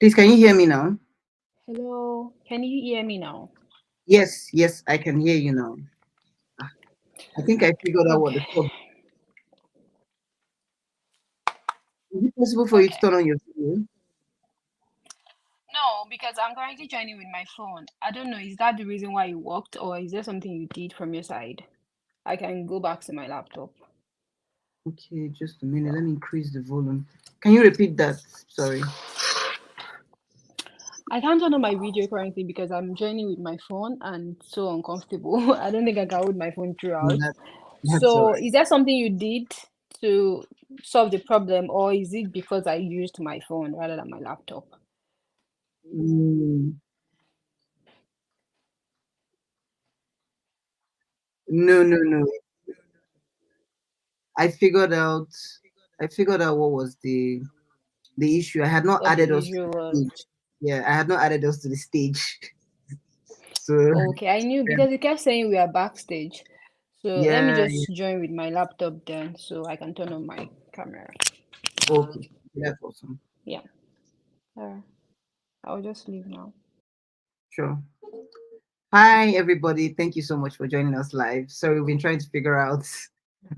Please, can you hear me now? Hello, can you hear me now? Yes, yes, I can hear you now. Ah, I think I figured out what the Okay, problem. Is it possible for you to okay. turn on your video? No, because I'm currently joining with my phone. I don't know, is that the reason why it worked, or is there something you did from your side? I can go back to my laptop. Okay, just a minute. Let me increase the volume. Can you repeat that? Sorry. I can't turn on my video currently because I'm joining with my phone and it's so uncomfortable. I don't think I can hold my phone No, throughout. that's all So, right. is there something you did to solve the problem, or is it because I used my phone rather than my laptop? Mm, no, no, no. I figured out. I figured out what was the issue. I had not What added the us to issue the was? stage. Yeah, I had not added us to the stage. So Okay, I knew because it kept saying we are backstage. So let me yeah, yeah. just join with my laptop then so I can turn on my camera. Okay, that's awesome. Yeah. Alright. I'll just leave now. Sure. Hi, everybody. Thank you so much for joining us live. Sorry, we've been trying to figure out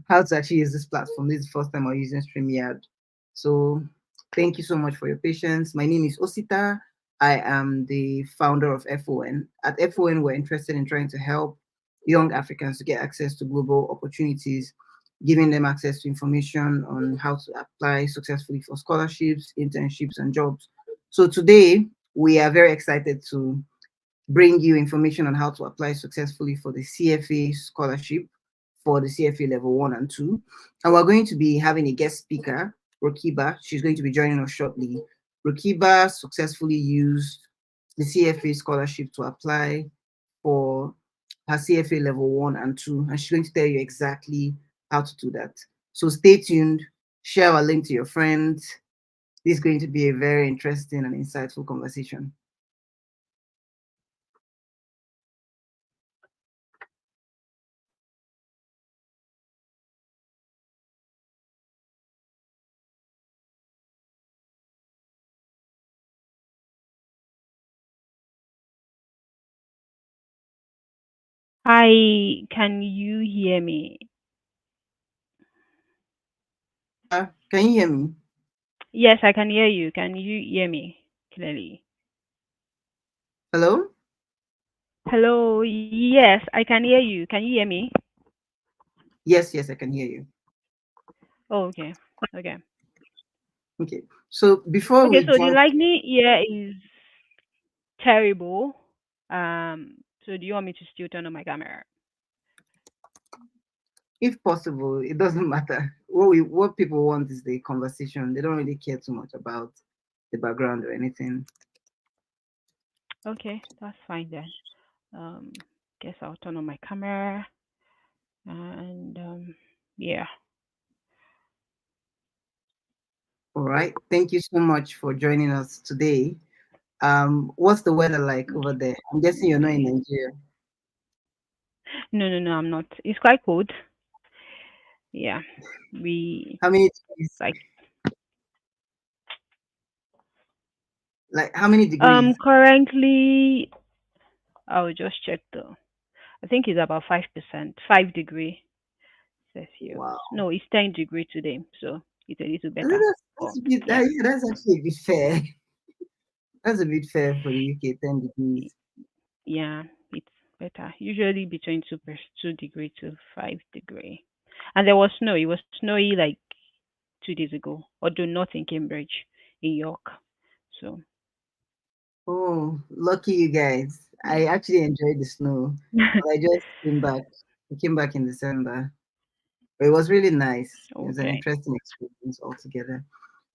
how to actually use this platform. This is the first time I'm using StreamYard. So, thank you so much for your patience. My name is Osita. I am the founder of FON. At FON, we're interested in trying to help young Africans to get access to global opportunities, giving them access to information on how to apply successfully for scholarships, internships, and jobs. So, today, we are very excited to bring you information on how to apply successfully for the CFA scholarship for the CFA level 1 and 2. And we're going to be having a guest speaker, Rokiba. She's going to be joining us shortly. Rokiba successfully used the CFA scholarship to apply for her CFA level 1 and 2, and she's going to tell you exactly how to do that. So stay tuned, share our link to your friends. This is going to be a very interesting and insightful conversation. Hi, can you hear me? Can you hear me? Yes, I can hear you. Can you hear me clearly? Hello? Hello, yes, I can hear you. Can you hear me? Yes, yes, I can hear you. Oh, okay. Okay. Okay. So before Okay, we so the jump, lightning here is terrible. So do you want me to still turn on my camera? if possible, it doesn't matter. What people want is the conversation. They don't really care too much about the background or anything. Okay, that's fine then. Guess I'll turn on my camera and yeah. All right. Thank you so much for joining us today. What's the weather like over there? I'm guessing you're not in Okay. Nigeria. No, no, no, I'm not. It's quite cold. Yeah. We How many degrees? like Like how many degrees? currently I'll just check the I think it's about 5%, 5 degree Celsius. Wow. No, it's 10 degree today, so it's a little I think better. that's But a bit, yeah. yeah, that's actually a bit fair. That's a bit fair for the UK, 10 degrees. Yeah, it's better. Usually between 2 degree to 5 degree. And there was snow. It was snowy like 2 days ago, although not in Cambridge, in York. So Oh, lucky you guys. yeah. I actually enjoyed the snow, but I just came back. I came back in December. But it was really nice. It was an Okay. interesting experience altogether.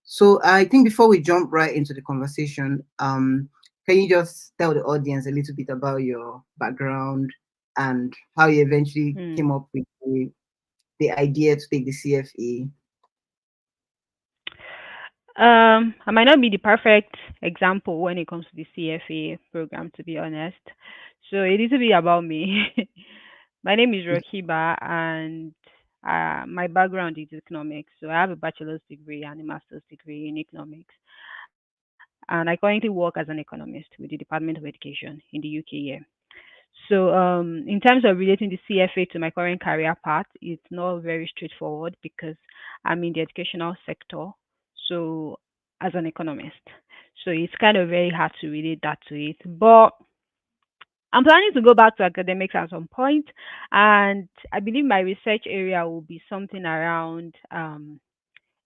So I think before we jump right into the conversation, can you just tell the audience a little bit about your background and how you eventually Hmm. came up with the idea to take the CFA? I might not be the perfect example when it comes to the CFA program, to be honest. So a little bit about me. My name is Rokiba, and my background is economics. So I have a bachelor's degree and a master's degree in economics. and I currently work as an economist with the Department of Education in the UK here. So, in terms of relating the CFA to my current career path, it's not very straightforward because I'm in the educational sector. So, as an economist, so it's kind of very hard to relate that to it. But I'm planning to go back to academics at some point, and I believe my research area will be something around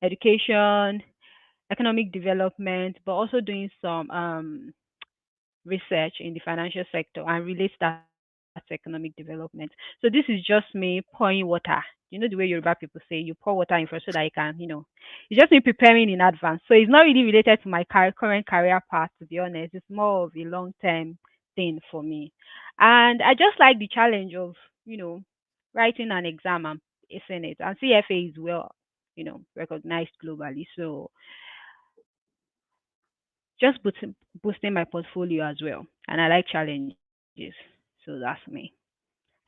education, economic development, but also doing some research in the financial sector and relates that to economic development. So this is just me pouring water. You know the way Yoruba people say you pour water in first so that you can, it's just me preparing in advance. So it's not really related to my current career path, to be honest. It's more of a long term thing for me. And I just like the challenge of, you know, writing an exam and acing it. And CFA is well, recognized globally. So just boosting my portfolio as well. And I like challenges. So that's me.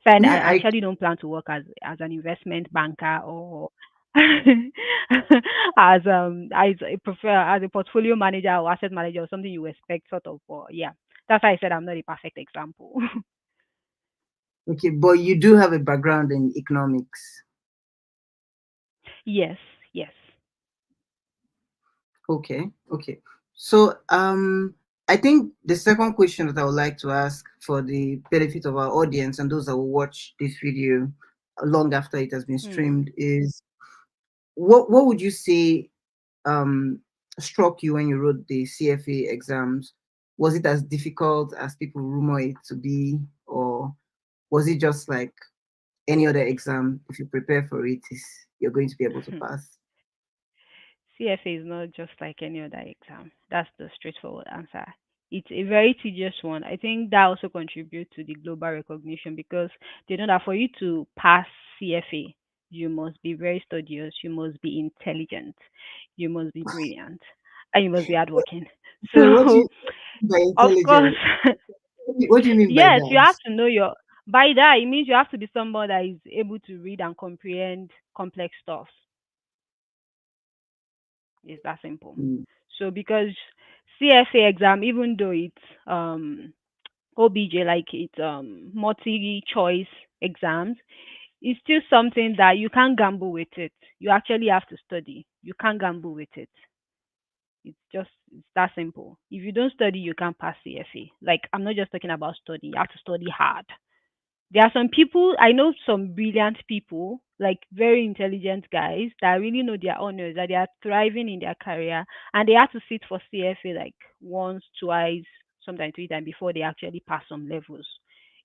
So I Yeah, actually I don't plan to work as an investment banker or as a prefer as a portfolio manager or asset manager or something you expect sort of. But yeah, that's why I said I'm not a perfect example. okay, but you do have a background in economics. Yes, yes. Okay, okay. So I think the second question that I would like to ask for the benefit of our audience and those that will watch this video long after it has been Mm. streamed is what would you say um struck you when you wrote the CFA exams? Was it as difficult as people rumor it to be, or was it just like any other exam? If you prepare for it, is you're going to be able to pass? CFA is not just like any other exam. That's the straightforward answer. It's a very tedious one. I think that also contributes to the global recognition because they know that for you to pass CFA, you must be very studious, you must be intelligent, you must be brilliant, and you must be hardworking. So what do So, you mean by of course, intelligent? What do you mean by yes, you that? have to know your. By that, it means you have to be somebody that is able to read and comprehend complex stuff. It's that simple. Mm. So because CFA exam, even though it's OBJ, like it's multi choice exams, it's still something that you can't gamble with it. You actually have to study. You can't gamble with it. It's that simple. If you don't study, you can't pass CFA. Like I'm not just talking about study. You have to study hard. There are some people, I know some brilliant people, like very intelligent guys that really know their honors, that they are thriving in their career, and they have to sit for CFA like once, twice, sometimes three times before they actually pass some levels.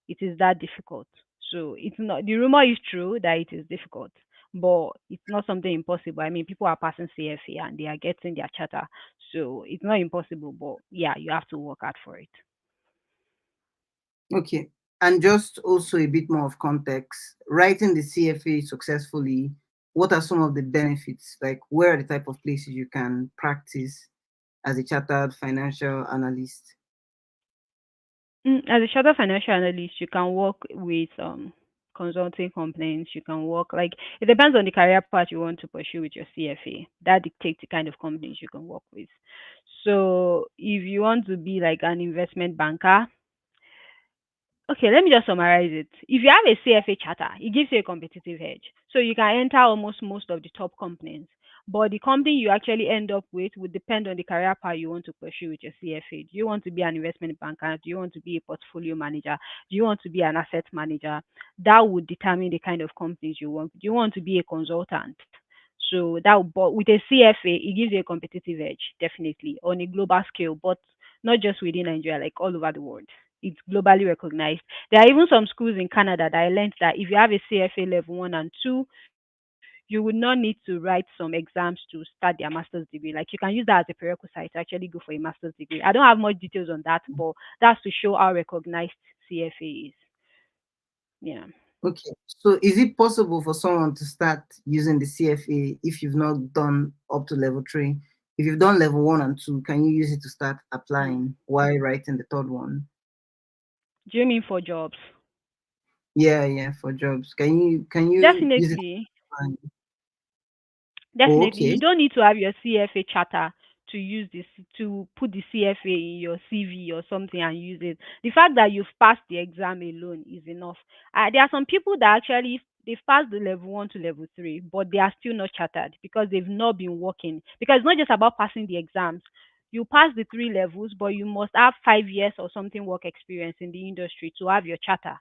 It is that difficult. So it's not, the rumor is true that it is difficult, but it's not something impossible. I mean, people are passing CFA and they are getting their charter. So it's not impossible, but yeah, you have to work hard for it. Okay. And just also a bit more of context, writing the CFA successfully, what are some of the benefits? Like, where are the type of places you can practice as a chartered financial analyst? As a chartered financial analyst, you can work with consulting companies. You can work like it depends on the career path you want to pursue with your CFA. That dictates the kind of companies you can work with. So if you want to be like an investment banker, okay, let me just summarize it. If you have a CFA charter, it gives you a competitive edge. So you can enter almost most of the top companies. But the company you actually end up with would depend on the career path you want to pursue with your CFA. Do you want to be an investment banker? Do you want to be a portfolio manager? Do you want to be an asset manager? That would determine the kind of companies you want. Do you want to be a consultant? So but with a CFA, it gives you a competitive edge, definitely, on a global scale, but not just within Nigeria, like all over the world. It's globally recognized. There are even some schools in Canada that I learned that if you have a CFA level one and two, you would not need to write some exams to start their master's degree. Like you can use that as a prerequisite to actually go for a master's degree. I don't have much details on that, but that's to show how recognized CFA is. Yeah. Okay. So is it possible for someone to start using the CFA if you've not done up to level three? If you've done level one and two, can you use it to start Mm. applying while writing the third one? Do you mean for jobs? Yeah, yeah, for jobs. Can you use it? Definitely. To apply? Oh, Definitely. You okay. don't need to have your CFA charter to use this to put the CFA in your CV or something and use it. The fact that you've passed the exam alone is enough. There are some people that actually they've passed the level 1 to level 3, but they are still not chartered because they've not been working. Because it's not just about passing the exams. You pass the 3 levels, but you must have 5 years or something work experience in the industry to have your charter.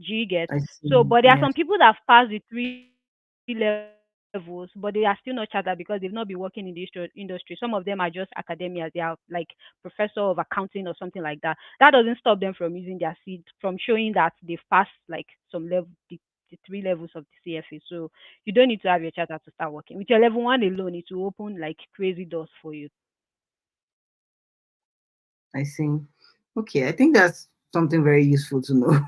Do you get? I see. So, but there are some Yes, people that have passed the 3 levels, but they are still not chartered because they've not been working in the industry. Some of them are just academia. They are like professor of accounting or something like that. That doesn't stop them from using their seed, from showing that they've passed like some level, the 3 levels of the CFA. So you don't need to have your charter to start working. With your level 1 alone, it will open like crazy doors for you. I see. Okay, I think that's something very useful to know.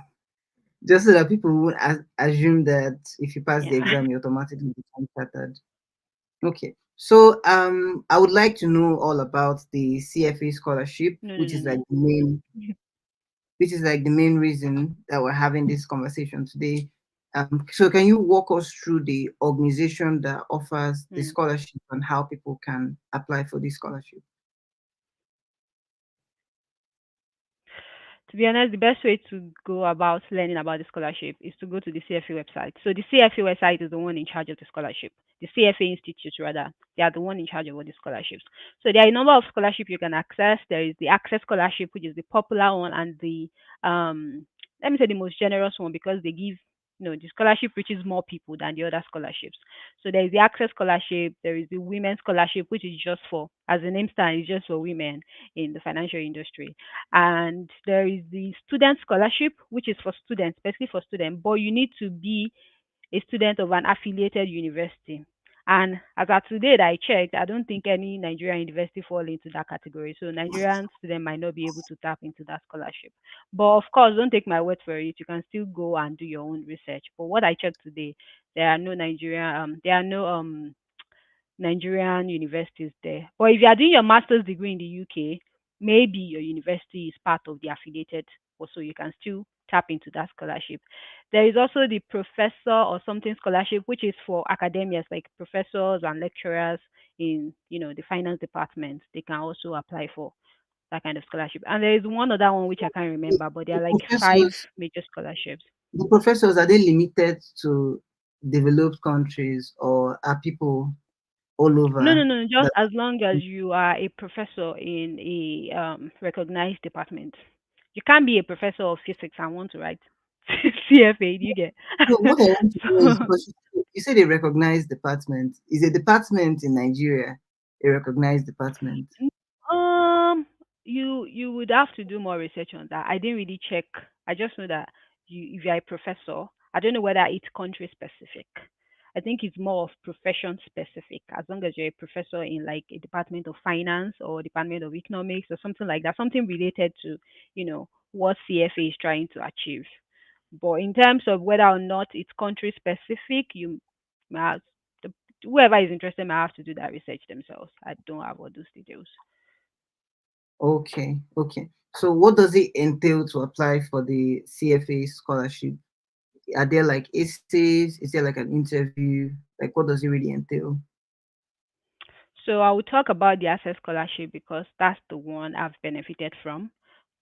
Just so that people won't assume that if you pass the Yeah. exam, you automatically become chartered. Okay. So I would like to know all about the CFA scholarship, No, no, which no, is like no. the main reason that we're having this conversation today. So can you walk us through the organization that offers the Mm. scholarship and how people can apply for this scholarship? To be honest, the best way to go about learning about the scholarship is to go to the CFA website. So the CFA website is the one in charge of the scholarship. The CFA Institute, rather, they are the one in charge of all the scholarships. So there are a number of scholarship you can access. There is the Access Scholarship, which is the popular one, and the let me say the most generous one because they give the scholarship reaches more people than the other scholarships. So there is the Access Scholarship. There is the Women's Scholarship, which is just for, as the name stands, is just for women in the financial industry. And there is the student scholarship, which is for students, especially for students, but you need to be a student of an affiliated university. And as at today that I checked, I don't think any Nigerian university fall into that category. So Nigerian student might not be able to tap into that scholarship. But of course, don't take my word for it. You can still go and do your own research. But what I checked today, there are no Nigerian universities there. But if you are doing your master's degree in the UK, maybe your university is part of the affiliated, also you can still tap into that scholarship. There is also the professor or something scholarship, which is for academics like professors and lecturers in the finance department. They can also apply for that kind of scholarship. And there is one other one which I can't remember, but there The are like five professors, major scholarships. the professors, are they limited to developed countries or are people all No, no, over no. Just that? as long as you are a professor in a recognized department. You can't be a professor of physics and want to write CFA. Do you get? No, what I want to know is So, because you said a recognized department. Is a department in Nigeria a recognized department? um, you would have to do more research on that. I didn't really check. I just know that if you're a professor, I don't know whether it's country specific. I think it's more of profession specific. As long as you're a professor in like a department of finance or department of economics or something like that, something related to what CFA is trying to achieve. But in terms of whether or not it's country specific, you may have, the, whoever is interested may have to do that research themselves. I don't have all those details. Okay, okay. So what does it entail to apply for the CFA scholarship? Are there like essays? Is there like an interview? Like what does it really entail? So I will talk about the Access Scholarship because that's the one I've benefited from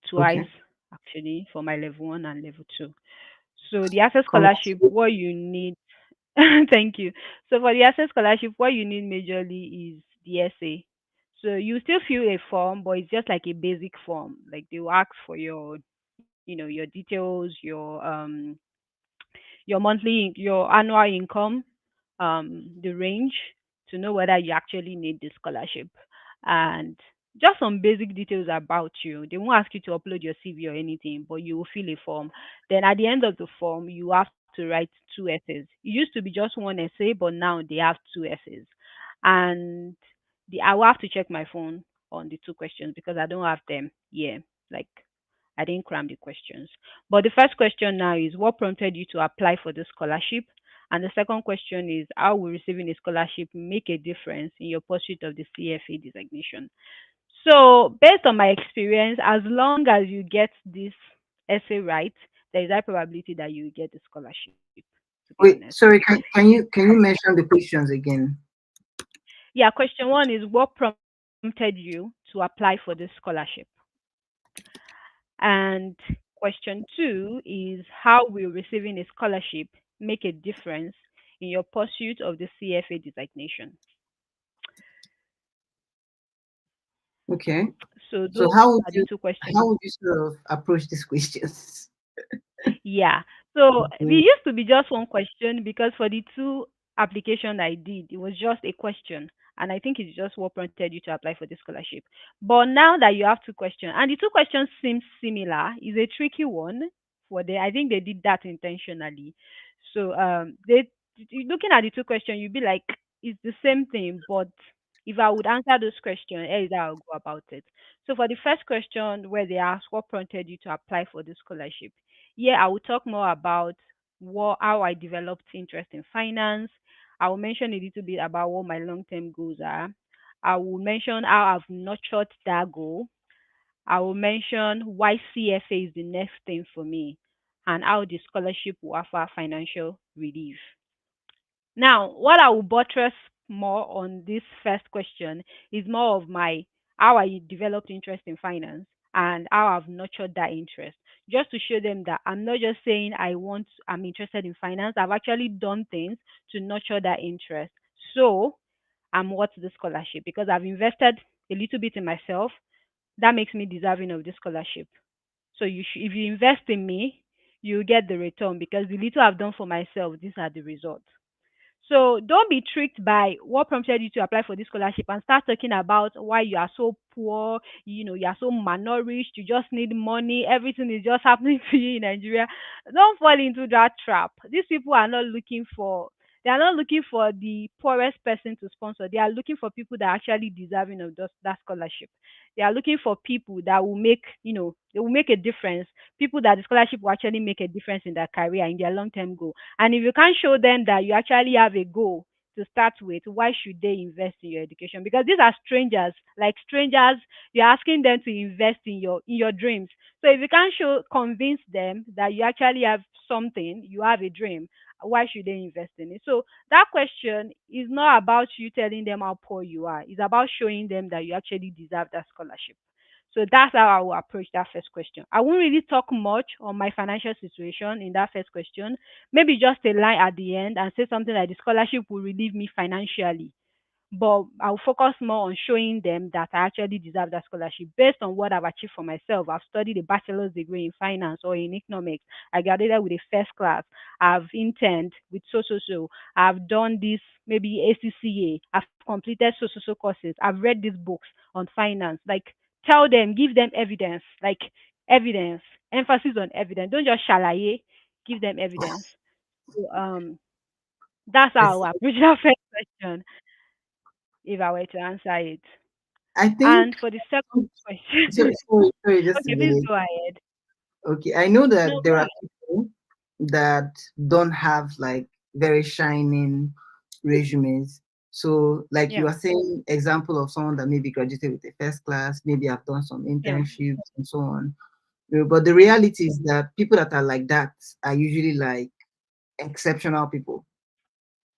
twice Okay. actually for my level 1 and level 2. So the Access Scholarship, Congratulations. what you need, thank you. So for the Access Scholarship, what you need majorly is the essay. So you still fill a form, but it's just like a basic form. Like they will ask for your details, your annual income, the range to know whether you actually need the scholarship, and just some basic details about you. They won't ask you to upload your CV or anything, but you will fill a form. Then at the end of the form, you have to write 2 essays. It used to be just one essay, but now they have 2 essays. And I will have to check my phone on the 2 questions because I don't have them here. Like I didn't cram the questions. But the first question now is what prompted you to apply for the scholarship? And the second question is how will receiving a scholarship make a difference in your pursuit of the CFA designation? So, based on my experience, as long as you get this essay right, there is high probability that you will get the scholarship, to be honest. Wait, sorry, can you mention the questions again? Yeah, question one is what prompted prompted you to apply for this scholarship? And question two is, how will receiving a scholarship make a difference in your pursuit of the CFA designation? Okay. So So those how would are the you two questions. how would you sort of approach these questions? Yeah. So we Okay. used to be just one question because for the two application I did, it was just a question. And I think it's just what prompted you to apply for the scholarship. But now that you have two questions, and the two questions seem similar, is a tricky one for the I think they did that intentionally. So looking at the two questions, you'd be like, it's the same thing, but if I would answer those questions, here is how I'll go about it. So for the first question where they ask what prompted you to apply for the scholarship, yeah, I will talk more about how I developed interest in finance. I will mention a little bit about what my long term goals are. I will mention how I've nurtured that goal. I will mention why CFA is the next thing for me and how the scholarship will offer financial relief. Now, what I will buttress more on this first question is more of my how I developed interest in finance and how I've nurtured that interest. Just to show them that I'm not just saying I'm interested in finance. I've actually done things to nurture that interest. So I'm worth the scholarship because I've invested a little bit in myself. That makes me deserving of the scholarship. So if you invest in me, you get the return because the little I've done for myself, these are the results. So don't be tricked by what prompted you to apply for this scholarship and start talking about why you are so poor, you are so malnourished, you just need money, everything is just happening to you in Nigeria. Don't fall into that trap. These people are not looking for they are not looking for the poorest person to sponsor. They are looking for people that are actually deserving of that scholarship. They are looking for people that will they will make a difference. People that the scholarship will actually make a difference in their career, in their long term goal. And if you can't show them that you actually have a goal to start with, why should they invest in your education? Because these are strangers, like strangers, you're asking them to invest in your dreams. So if you can't convince them that you actually have something, you have a dream, why should they invest in it? So that question is not about you telling them how poor you are. It's about showing them that you actually deserve that scholarship. So that's how I will approach that first question. I won't really talk much on my financial situation in that first question. Maybe just a line at the end and say something like the scholarship will relieve me financially. But I'll focus more on showing them that I actually deserve that scholarship based on what I've achieved for myself. I've studied a bachelor's degree in finance or in economics. I graduated with a first class. I've interned with so. I've done this maybe ACCA. I've completed so courses. I've read these books on finance. Like tell them, give them evidence. Like evidence, emphasis on evidence. Don't just shalaye. Give them evidence. So, that's I how see. I approach that first question if I were to answer it. I think And for the second so, question, sorry, just a okay, please minute. go ahead. Okay, I know No, that go there are ahead. people that don't have like very shining resumes. So, like you Yeah, are saying, example of someone that maybe graduated with a first class, maybe have done some yeah, internships and so on. But the yeah, reality is that people that are like that are usually like exceptional people.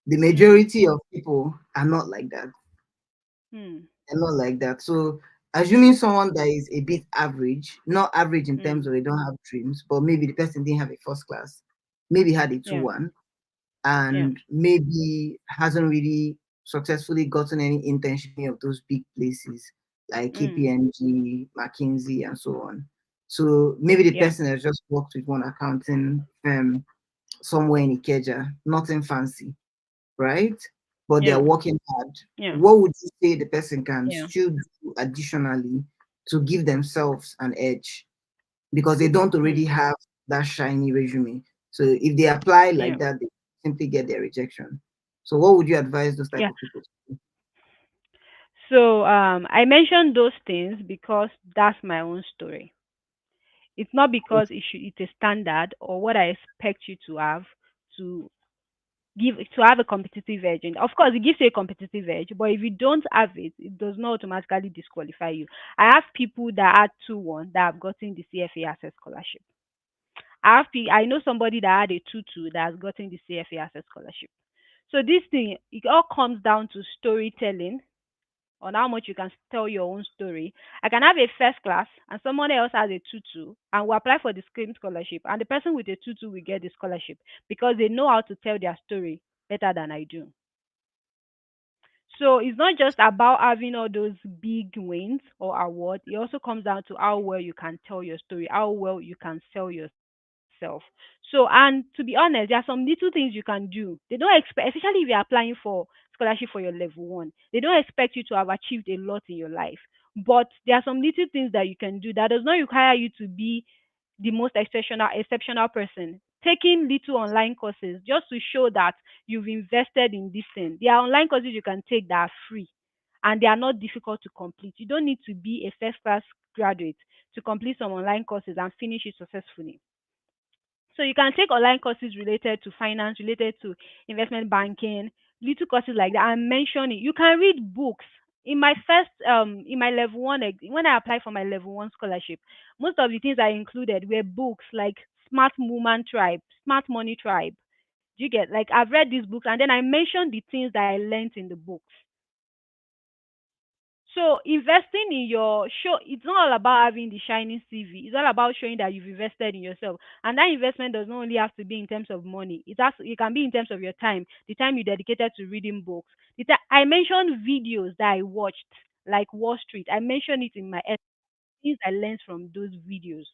The mm, majority of people are not like that. mm, They're not like that. So assuming someone that is a bit average, not average in terms mm, of they don't have dreams, but maybe the person didn't have a first class, maybe had a yeah, 2-1, yeah, and maybe hasn't really successfully gotten any internship in any of those big places like mm, KPMG, McKinsey, and so on. So maybe the yeah, person has just worked with one accounting firm somewhere in Ikeja, nothing fancy, right? But they're yeah, working hard. yeah, What would you say the person can yeah, still do additionally to give themselves an edge? Because they don't already mm, have that shiny resume. So if they apply yeah, like that, they simply get their rejection. So what would you advise those type yeah. of people to do? So I mentioned those things because that's my own story. It's not because it's a standard or what I expect you to have to to have a competitive edge. And of course, it gives you a competitive edge, but if you don't have it, it does not automatically disqualify you. I have people that had 2-1 that have gotten the CFA access scholarship. I know somebody that had a 2-2 that has gotten the CFA access scholarship. So this thing, it all comes down to storytelling on how much you can tell your own story. I can have a first class and someone else has a 2-2 and we apply for the same scholarship and the person with a 2-2 will get the scholarship because they know how to tell their story better than I do. So it's not just about having all those big wins or awards. It also comes down to how well you can tell your story, how well you can sell yourself. So, and to be honest, there are some little things you can do. They don't expect, especially if you're applying for scholarship for your level one, they don't expect you to have achieved a lot in your life. But there are some little things that you can do that does not require you to be the most exceptional person. Taking little online courses just to show that you've invested in this thing. There are online courses you can take that are free and they are not difficult to complete. You don't need to be a first class graduate to complete some online courses and finish it successfully. So you can take online courses related to finance, related to investment banking, little courses like that, and mention it. You can read books. In my level one, when I applied for my level one scholarship, most of the things I included were books like Smart Woman Tribe, Smart Money Tribe. Do you get, like, I've read these books and then I mentioned the things that I learned in the books. So investing in your show, it's not all about having the shining CV. It's all about showing that you've invested in yourself. And that investment does not only have to be in terms of money. It can be in terms of your time, the time you dedicated to reading books. I mentioned videos that I watched, like Wall Street. I mentioned it in my things I learned from those videos.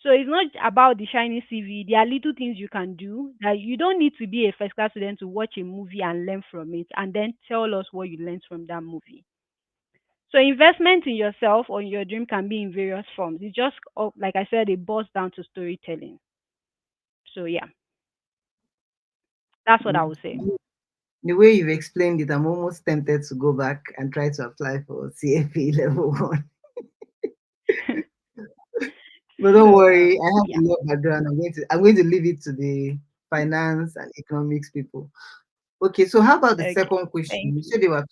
So it's not about the shiny CV. There are little things you can do that you don't need to be a first class student to watch a movie and learn from it and then tell us what you learned from that movie. So investment in yourself or in your dream can be in various forms. It just, like I said, it boils down to storytelling. So yeah, that's what I Mm. would say. The way you've explained it, I'm almost tempted to go back and try to apply for CFA level one. But don't So worry, I have yeah, a law background. I'm going to leave it to the finance and economics people. Okay, so how about the okay. second question? Thank You you. said there were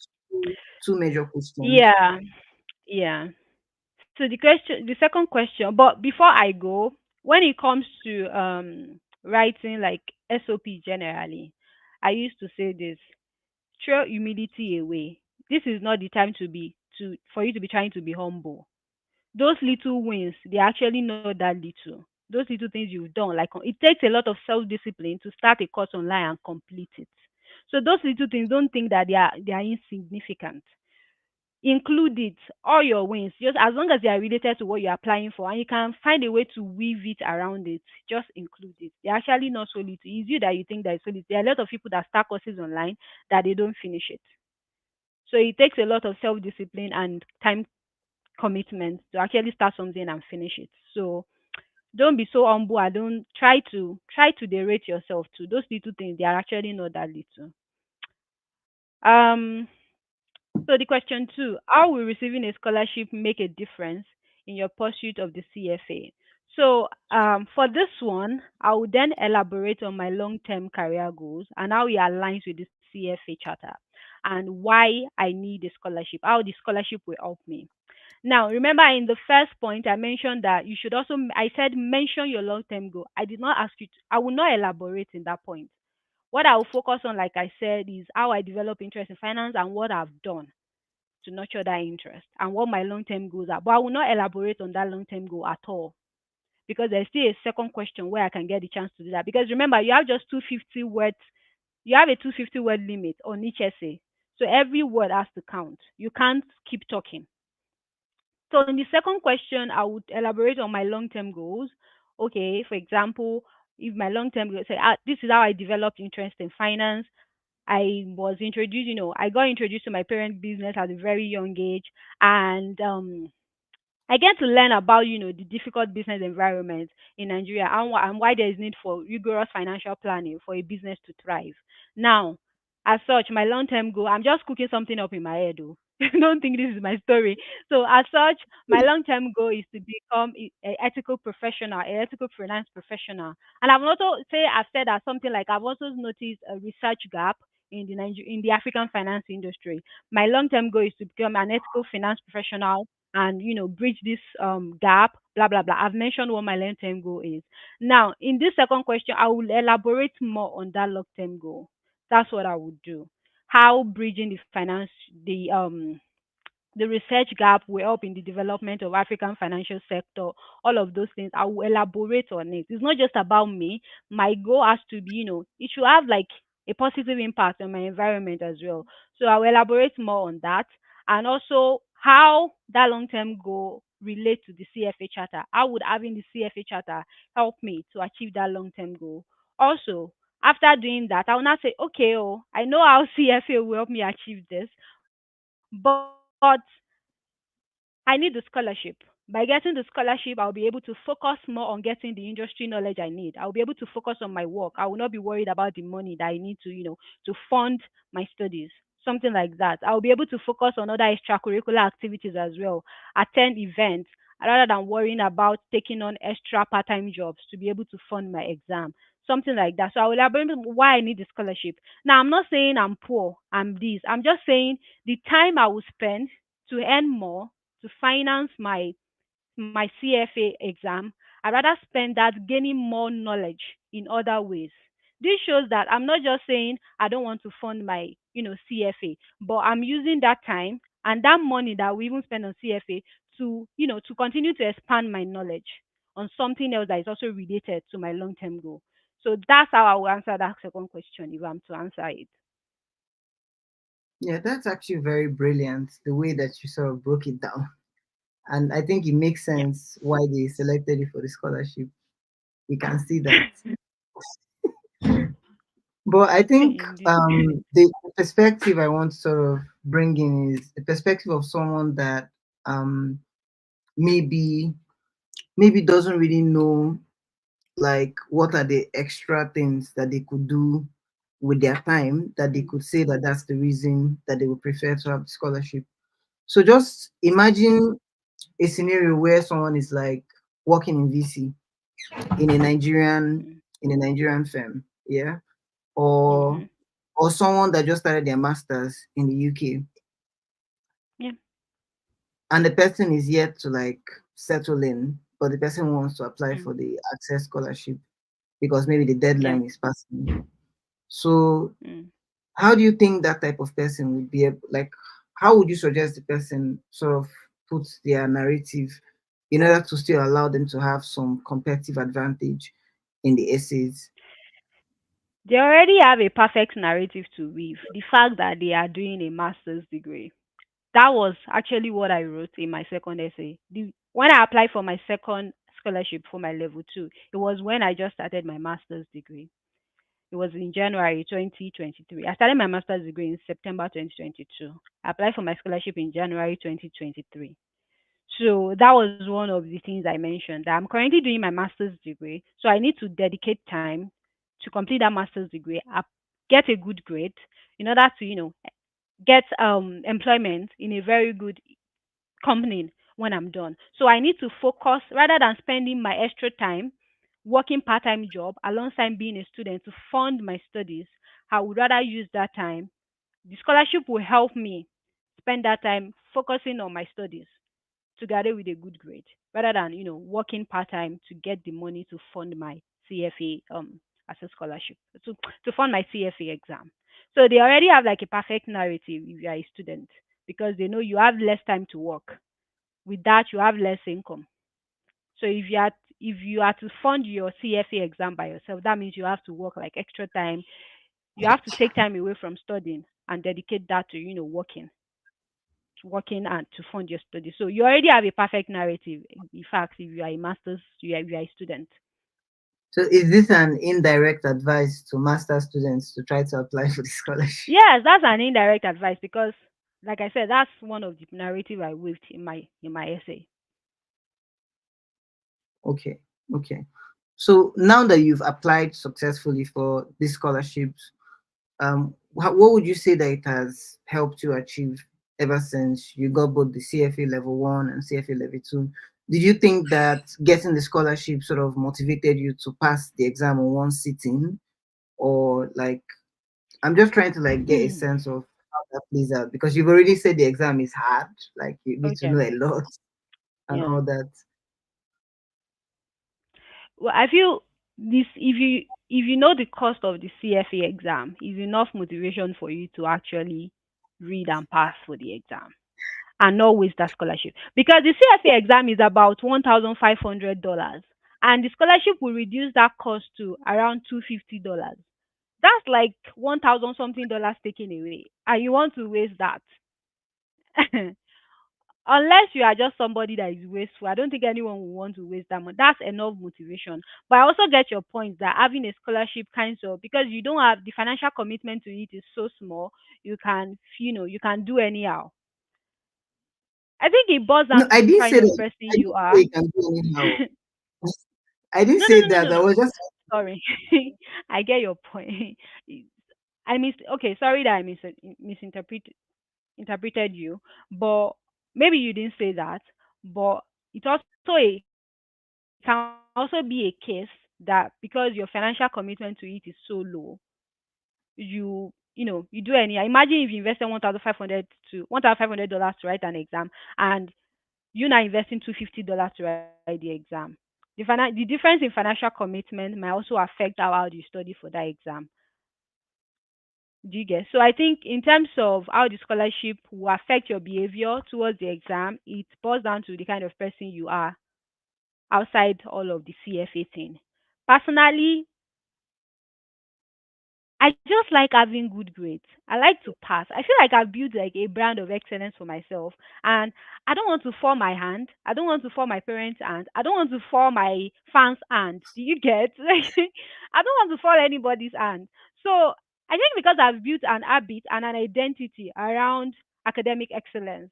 two major questions. Yeah, yeah. So the second question, but before I go, when it comes to writing like SOP generally, I used to say this: throw humility away. This is not the time to for you to be trying to be humble. Those little wins, they actually not that little. Those little things you've done, like it takes a lot of self discipline to start a course online and complete it. So those little things, don't think that they are insignificant. Include it, all your wins, just as long as they are related to what you're applying for and you can find a way to weave it around it, just include it. They're actually not so little. It's you that you think that it's so little. There are a lot of people that start courses online that they don't finish it. So it takes a lot of self discipline and time commitment to actually start something and finish it. So don't be so humble and don't try to derate yourself too. Those little things, they are actually not that little. Um so the question two, how will receiving a scholarship make a difference in your pursuit of the CFA? So for this one, I will then elaborate on my long-term career goals and how it aligns with the CFA charter and why I need a scholarship, how the scholarship will help me. Now, remember in the first point, I mentioned that you should also, I said mention your long term goal. I did not ask you, I will not elaborate in that point. What I will focus on, like I said, is how I develop interest in finance and what I've done to nurture that interest and what my long term goals are. But I will not elaborate on that long term goal at all because there's still a second question where I can get the chance to do that. Because remember, you have just 250 words, you have a 250 word limit on each essay. So every word has to count. You can't keep talking. So in the second question, I would elaborate on my long-term goals. Okay, for example, if my long-term goal say, this is how I developed interest in finance. I was introduced, I got introduced to my parent business at a very young age, and I get to learn about, the difficult business environment in Nigeria and why there is need for rigorous financial planning for a business to thrive. Now, as such, my long-term goal, I'm just cooking something up in my head, though. Don't think this is my story. So, as such, my long-term goal is to become an ethical professional, an ethical finance professional. And I've said that something like I've also noticed a research gap in the African finance industry. My long-term goal is to become an ethical finance professional and bridge this gap, blah blah blah. I've mentioned what my long term goal is. Now in this second question I will elaborate more on that long term goal. That's what I would do. how bridging the research gap will help in the development of African financial sector, all of those things. I will elaborate on it. It's not just about me. My goal has to be, it should have like a positive impact on my environment as well. So I will elaborate more on that, and also how that long term goal relate to the CFA charter. How would having the CFA charter help me to achieve that long term goal? Also, after doing that, I will not say, okay, oh, I know how CFA will help me achieve this, but I need the scholarship. By getting the scholarship, I'll be able to focus more on getting the industry knowledge I need. I'll be able to focus on my work. I will not be worried about the money that I need to, to fund my studies. Something like that. I'll be able to focus on other extracurricular activities as well, attend events, rather than worrying about taking on extra part-time jobs to be able to fund my exam. Something like that. So I will elaborate why I need the scholarship. Now, I'm not saying I'm poor, I'm this. I'm just saying the time I will spend to earn more to finance my CFA exam, I rather spend that gaining more knowledge in other ways. This shows that I'm not just saying I don't want to fund my, CFA, but I'm using that time and that money that we even spend on CFA to, to continue to expand my knowledge on something else that is also related to my long-term goal. So that's how I will answer that second question if I'm to answer it. Yeah, that's actually very brilliant, the way that you sort of broke it down. And I think it makes Yeah. sense why they selected you for the scholarship. We can see that. But I think Indeed. the perspective I want to sort of bring in is the perspective of someone that um, maybe doesn't really know like what are the extra things that they could do with their time that they Mm, could say that that's the reason that they would prefer to have the scholarship. So just imagine a scenario where someone is like working in VC in a Nigerian mm, firm, yeah, or mhm. someone that just started their masters in the UK, Yeah. and the person is yet to like settle in, but the person wants to apply Mm, for the access scholarship because maybe the yeah. deadline is passing. So Mm. how do you think that type of person would be able, like, how would you suggest the person sort of put their narrative in order to still allow them to have some competitive advantage in the essays? They already have a perfect narrative to weave. The fact that they are doing a master's degree. That was actually what I wrote in my second essay. When I applied for my second scholarship for my level two, it was when I just started my master's degree. It was in January 2023. I started my master's degree in September 2022. I applied for my scholarship in January 2023. So that was one of the things I mentioned, that I'm currently doing my master's degree. So I need to dedicate time to complete that master's degree, get a good grade in order to, get employment in a very good company when I'm done. So I need to focus rather than spending my extra time working part-time job alongside being a student to fund my studies. I would rather use that time. The scholarship will help me spend that time focusing on my studies together with a good grade rather than working part-time to get the money to fund my CFA as a scholarship to fund my CFA exam. So they already have like a perfect narrative if you are a student, because they know you have less time to work. With that, you have less income. So if you are to fund your CFA exam by yourself, that means you have to work like extra time. You have to take time away from studying and dedicate that to working and to fund your studies. So you already have a perfect narrative. In fact, if you are a master's, you are a student. So is this an indirect advice to master students to try to apply for the scholarship? Yes, that's an indirect advice because, like I said, that's one of the narrative I weaved in my essay. Okay, okay. So now that you've applied successfully for these scholarships, what would you say that it has helped you achieve ever since you got both the CFA level one and CFA level two? Did you think that getting the scholarship sort of motivated you to pass the exam in one sitting, or like I'm just trying to like get a sense of how that plays out because you've already said the exam is hard, like you need to Okay. know a lot and Yeah. all that. Well, I feel this. If you if you know the cost of the CFA exam, is enough motivation for you to actually read and pass for the exam and not waste that scholarship. Because the CFA exam is about $1,500, and the scholarship will reduce that cost to around $250. That's like 1,000 something dollars taken away, and you want to waste that. Unless you are just somebody that is wasteful, I don't think anyone will want to waste that money. That's enough motivation. But I also get your point that having a scholarship kind of, because you don't have the financial commitment to it is so small, you can, you can do anyhow. I think it boils No, down to I the didn't kind say of that. person I you didn't say are. you can do anyhow. No, I didn't no, say no, no, that. no, I no. was just Sorry. I get your point. I mis okay, sorry that I misinterpreted you, but maybe you didn't say that. But it also it can also be a case that because your financial commitment to it is so low, you know you do any. Imagine if you invested $1,500 to write an exam, and you now investing $250 to write the exam. The difference in financial commitment might also affect how you study for that exam. Do you get? So I think in terms of how the scholarship will affect your behavior towards the exam, it boils down to the kind of person you are outside all of the CFA thing. Personally, I just like having good grades. I like to pass. I feel like I've built like a brand of excellence for myself, and I don't want to fall my hand. I don't want to fall my parents' hand. I don't want to fall my fans' hand. Do you get? Like, I don't want to fall anybody's hand. So I think because I've built an habit and an identity around academic excellence,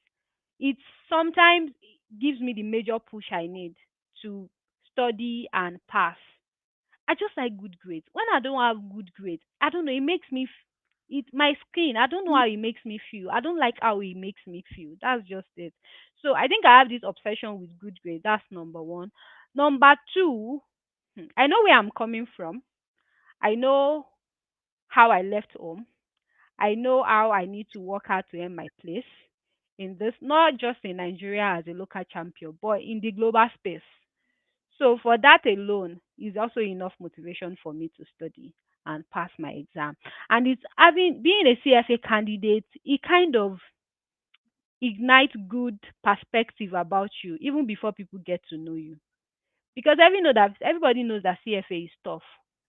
it sometimes gives me the major push I need to study and pass. I just like good grades. When I don't have good grades, I don't know, it makes me it my skin, I don't know how it makes me feel. I don't like how it makes me feel. That's just it. So I think I have this obsession with good grades. That's number one. Number two, I know where I'm coming from. I know how I left home. I know how I need to work hard to earn my place in this, not just in Nigeria as a local champion, but in the global space. So for that alone is also enough motivation for me to study and pass my exam. And it's having being a CFA candidate, it kind of ignites good perspective about you even before people get to know you. Because everybody knows that CFA is tough.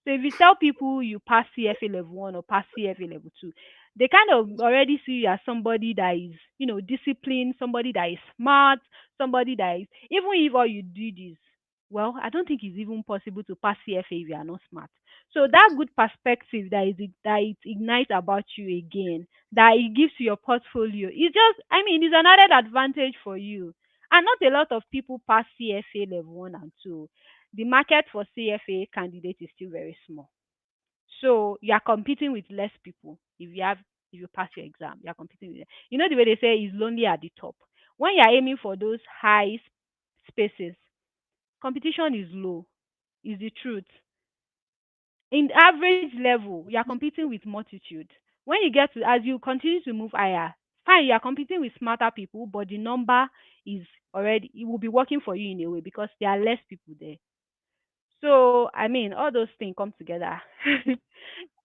So if you tell people you pass CFA level one or pass CFA level two, they kind of already see you as somebody that is, disciplined, somebody that is smart, somebody that is, even if all you did is, well, I don't think it's even possible to pass CFA if you are not smart. So that good perspective that it ignites about you again, that it gives to your portfolio, it's an added advantage for you. And not a lot of people pass CFA level one and two. The market for CFA candidates is still very small. So you are competing with less people. If you pass your exam, you are competing with them. You know the way they say is lonely at the top. When you are aiming for those high spaces, competition is low. Is the truth. In average level, you are competing with multitude. When you get to as you continue to move higher, fine, you are competing with smarter people, but the number is already it will be working for you in a way because there are less people there. So I mean, all those things come together.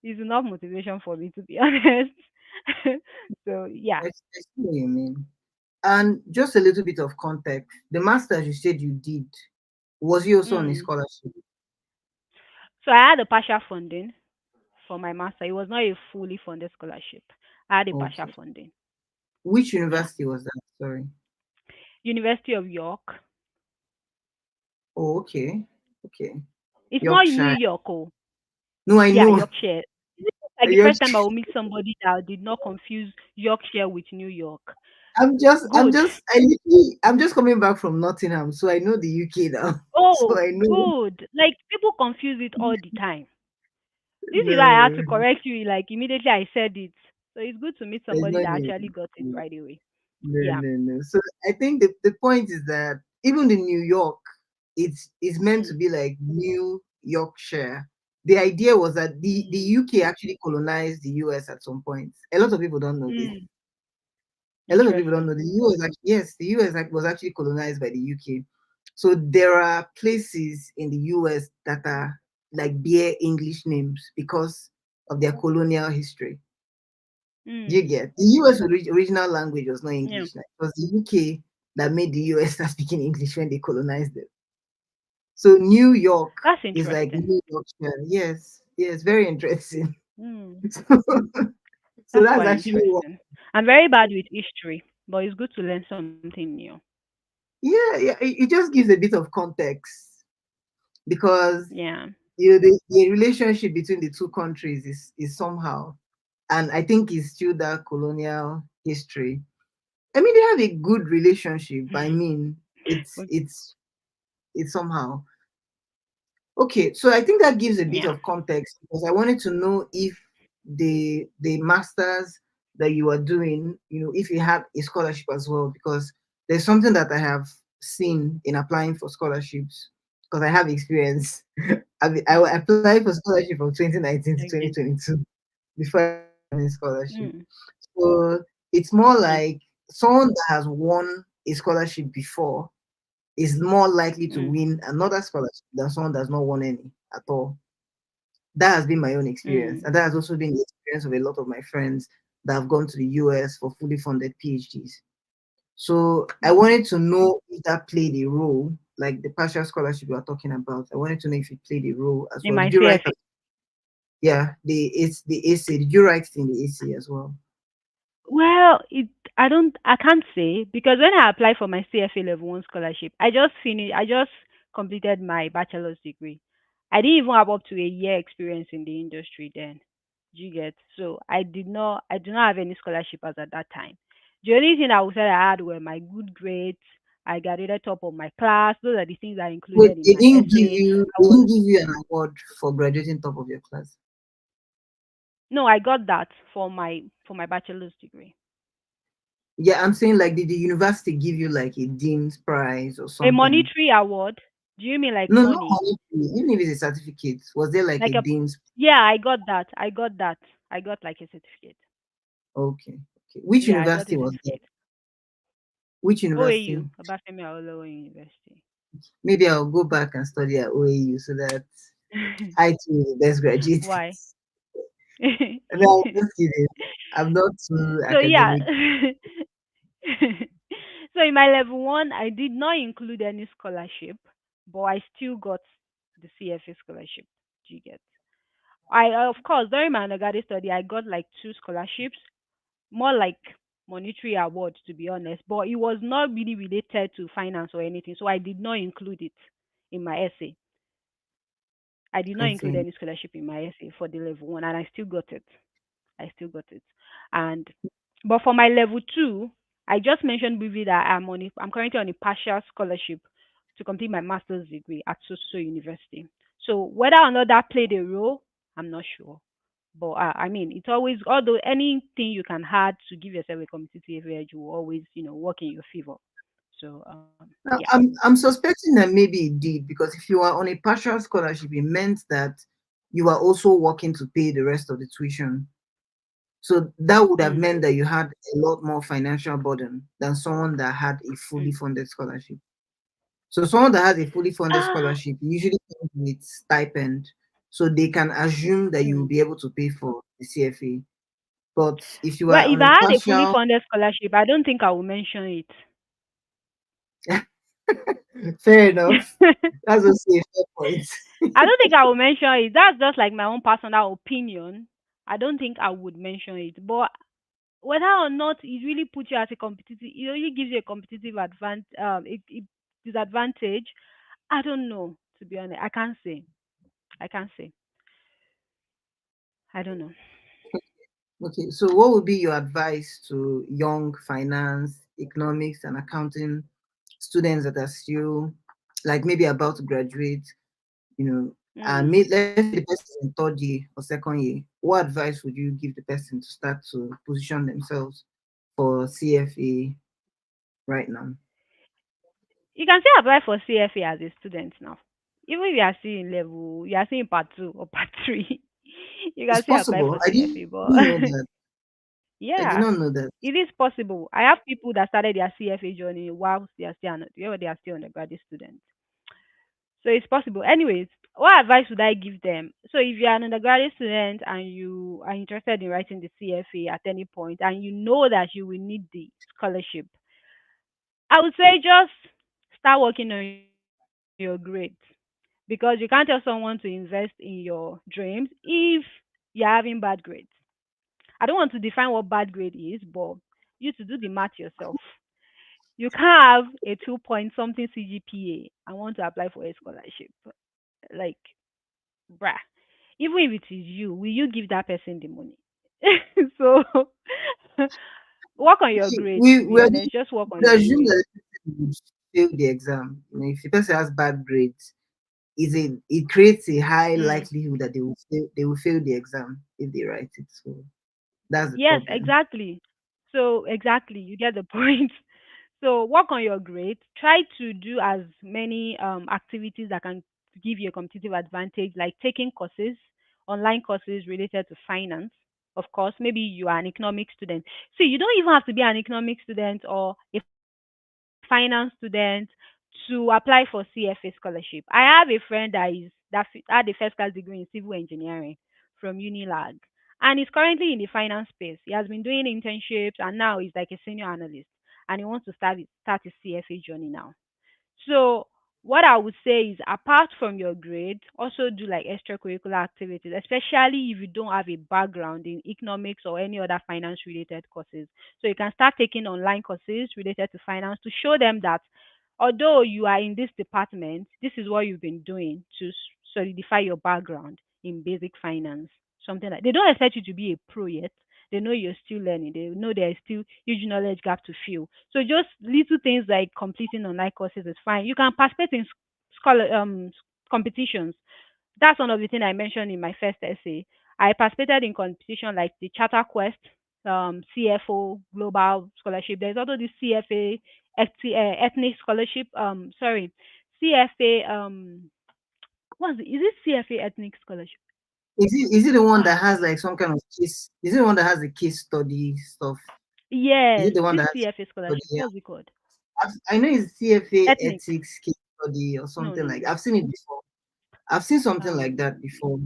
Is enough motivation for me to be honest. So yeah. I see what you mean. And just a little bit of context. The masters you said you did, was you also on a Mm. scholarship? So I had a partial funding for my master. It was not a fully funded scholarship. I had a partial Okay. funding. Which Yeah. university was that? Sorry. University of York. Oh, okay. Okay. It's not New Yorkshire. York, oh. No, I Yeah, know. Yorkshire. This is like the first time I Yorkshire. will meet somebody that did not confuse Yorkshire with New York. I'm Good. just, I literally, I'm just coming back from Nottingham, so I know the UK now. So Oh, I know. good. Like people confuse it all the time. This is why I had to No, correct you. Like immediately I said it. So it's good to meet it's somebody not that New actually got it York. right away. No, Yeah. no, no. So I think the point is that even in New York, it's meant to Mm. be like New Yorkshire. The idea was that the Mm. UK actually colonized the US at some point. A lot of people don't know this. Mm. A lot of people don't Interesting. know the US. Yes, the US was actually colonized by the UK. So there are places in the US that are like bear English names because of their colonial history. Do you Mm. get? The US original language was not Yeah. English. Like, it was the UK that made the US start speaking English when they colonized it. So New York That's is like interesting. New Yorkshire. Yes, yes, very interesting. Mm. so, so That's that's quite actually what. interesting. I'm very bad with history, but it's good to learn something new. Yeah, yeah. It just gives a bit of context because Yeah. the relationship between the two countries is somehow, and I think it's still that colonial history. I mean, they have a good relationship, but I mean, it's Okay. it's it's somehow. Okay, so I think that gives a bit Yeah. of context because I wanted to know if the masters that you are doing, if you had a scholarship as well, because there's something that I have seen in applying for scholarships because I have experience. I Mm. applied for scholarship from 2019 to Okay. 2022 before I got a scholarship. Mm. So it's more Okay. like someone that has won a scholarship before is more likely to Mm. win another scholarship than someone that's not won any at all. That has been my own experience. Mm. And that has also been the experience of a lot of my friends that have gone to the US for fully funded PhDs. So I Mm. wanted to know if that played a role, like the partial scholarship you are talking about. I wanted to know if it played a role as In well. my Did you write CFA. yeah, it's the AC. Did you write it in the AC as well? Well, I can't say because when I applied for my CFA level 1 scholarship, I just completed my bachelor's degree. I didn't even have up to a year experience in the industry then. Do you get? So I do not have any scholarship as at that time. The only thing I would say I had were my good grades. I graduated top of my class. Those are the things I Wait, included in my essay. I they was didn't give you an award for graduating top of your class. No, I got that for my bachelor's degree. Yeah, I'm saying like did the university give you like a dean's prize or A something? monetary award? Do you mean like No, not money? monetary. Even if it's a certificate, was there like a Like a dean's? Yeah, I got that. I got that. I got like a certificate. Okay, okay. Which Yeah, I got university a was that? certificate. Which university? OAU, Obafemi Awolowo University. Maybe I'll go back and study at OAU so that I too will be the best graduate. Why? No, I'm just kidding. I'm not too So yeah. academic. So in my level 1, I did not include any scholarship, but I still got the CFA scholarship. Do you get? Of course, during my undergraduate study, I got like two scholarships, more like monetary awards to be honest, but it was not really related to finance or anything, so I did not include it in my essay. I did not I include see. any scholarship in my essay for the level 1, and I still got it. I still got it. And but for my level 2, I just mentioned briefly that I'm currently on a partial scholarship to complete my master's degree at Soso University. So whether or not that played a role, I'm not sure. But I mean, it's always, although anything you can add to give yourself a competitive edge will always, work in your favor. So yeah. Now, I'm suspecting that maybe it did because if you are on a partial scholarship, it meant that you are also working to pay the rest of the tuition. So that would have Mm, meant that you had a lot more financial burden than someone that had a fully mm. funded scholarship. So someone that has a fully funded Ah, scholarship usually comes with stipend, so they can assume that you will mm. be able to pay for the CFA. But if you Well, are if on a I had a fully partial, funded scholarship, I don't think I will mention it. fair enough. That's also a fair point. I don't think I will mention it. That's just like my own personal opinion. I don't think I would mention it. But whether or not it really puts you as a competitive, it really gives you a competitive disadvantage. I don't know. To be honest, I can't say. I can't say. I don't know. Okay, so what would be your advice to young finance, economics, and accounting students that are still like maybe about to graduate, and Mm. let's say the person is in third year or second year? What advice would you give the person to start to position themselves for CFA right now? You can still apply for CFA as a student now. Even if you are still in level, you are still in part 2 or part 3, you It's can still apply possible. for I CFA. didn't But know that. I did yeah, not know that. it is possible. I have people that started their CFA journey whilst they are still they are still undergraduate students. So it's possible. Anyways, what advice would I give them? So if you're an undergraduate student and you are interested in writing the CFA at any point and you know that you will need the scholarship, I would say just start working on your grades, because you can't tell someone to invest in your dreams if you're having bad grades. I don't want to define what bad grade is, but you to do the math yourself. You can't have a 2 point something CGPA and want to apply for a scholarship. Like, bruh, even if it is you, will you give that person the money? So work on your grades, to be We honest. Just work on we your assume grades. that the person will fail the exam. If the person has bad grades, it creates a high Mm. likelihood that they will fail the exam if they write it. So that's the Yes, problem. exactly. So exactly, you get the point. So work on your grades. Try to do as many activities that can give you a competitive advantage, like taking courses, online courses related to finance. Of course, maybe you are an economic student. See, you don't even have to be an economic student or a finance student to apply for CFA scholarship. I have a friend that had a first class degree in civil engineering from Unilag, and he's currently in the finance space. He has been doing internships and now he's like a senior analyst, and he wants to start his CFA journey now. So what I would say is, apart from your grade, also do like extracurricular activities, especially if you don't have a background in economics or any other finance related courses. So you can start taking online courses related to finance to show them that although you are in this department, this is what you've been doing to solidify your background in basic finance. Something like, they don't expect you to be a pro yet. They know you're still learning. They know there is still huge knowledge gap to fill. So just little things like completing online courses is fine. You can participate in scholar competitions. That's one of the things I mentioned in my first essay. I participated in competition like the Charter Quest, CFO Global Scholarship. There's also the CFA Ethnic Scholarship. Sorry, CFA. Is it CFA Ethnic Scholarship? Is it the one that Ah, has like some kind of case? Is it the one that has the case study stuff? Is yes, it the one this that has CFA study? scholarship. Yeah. What's it called? I know it's CFA Ethnic. ethics case study or No, something no, like. no. I've seen it before. I've seen something like Um, that before.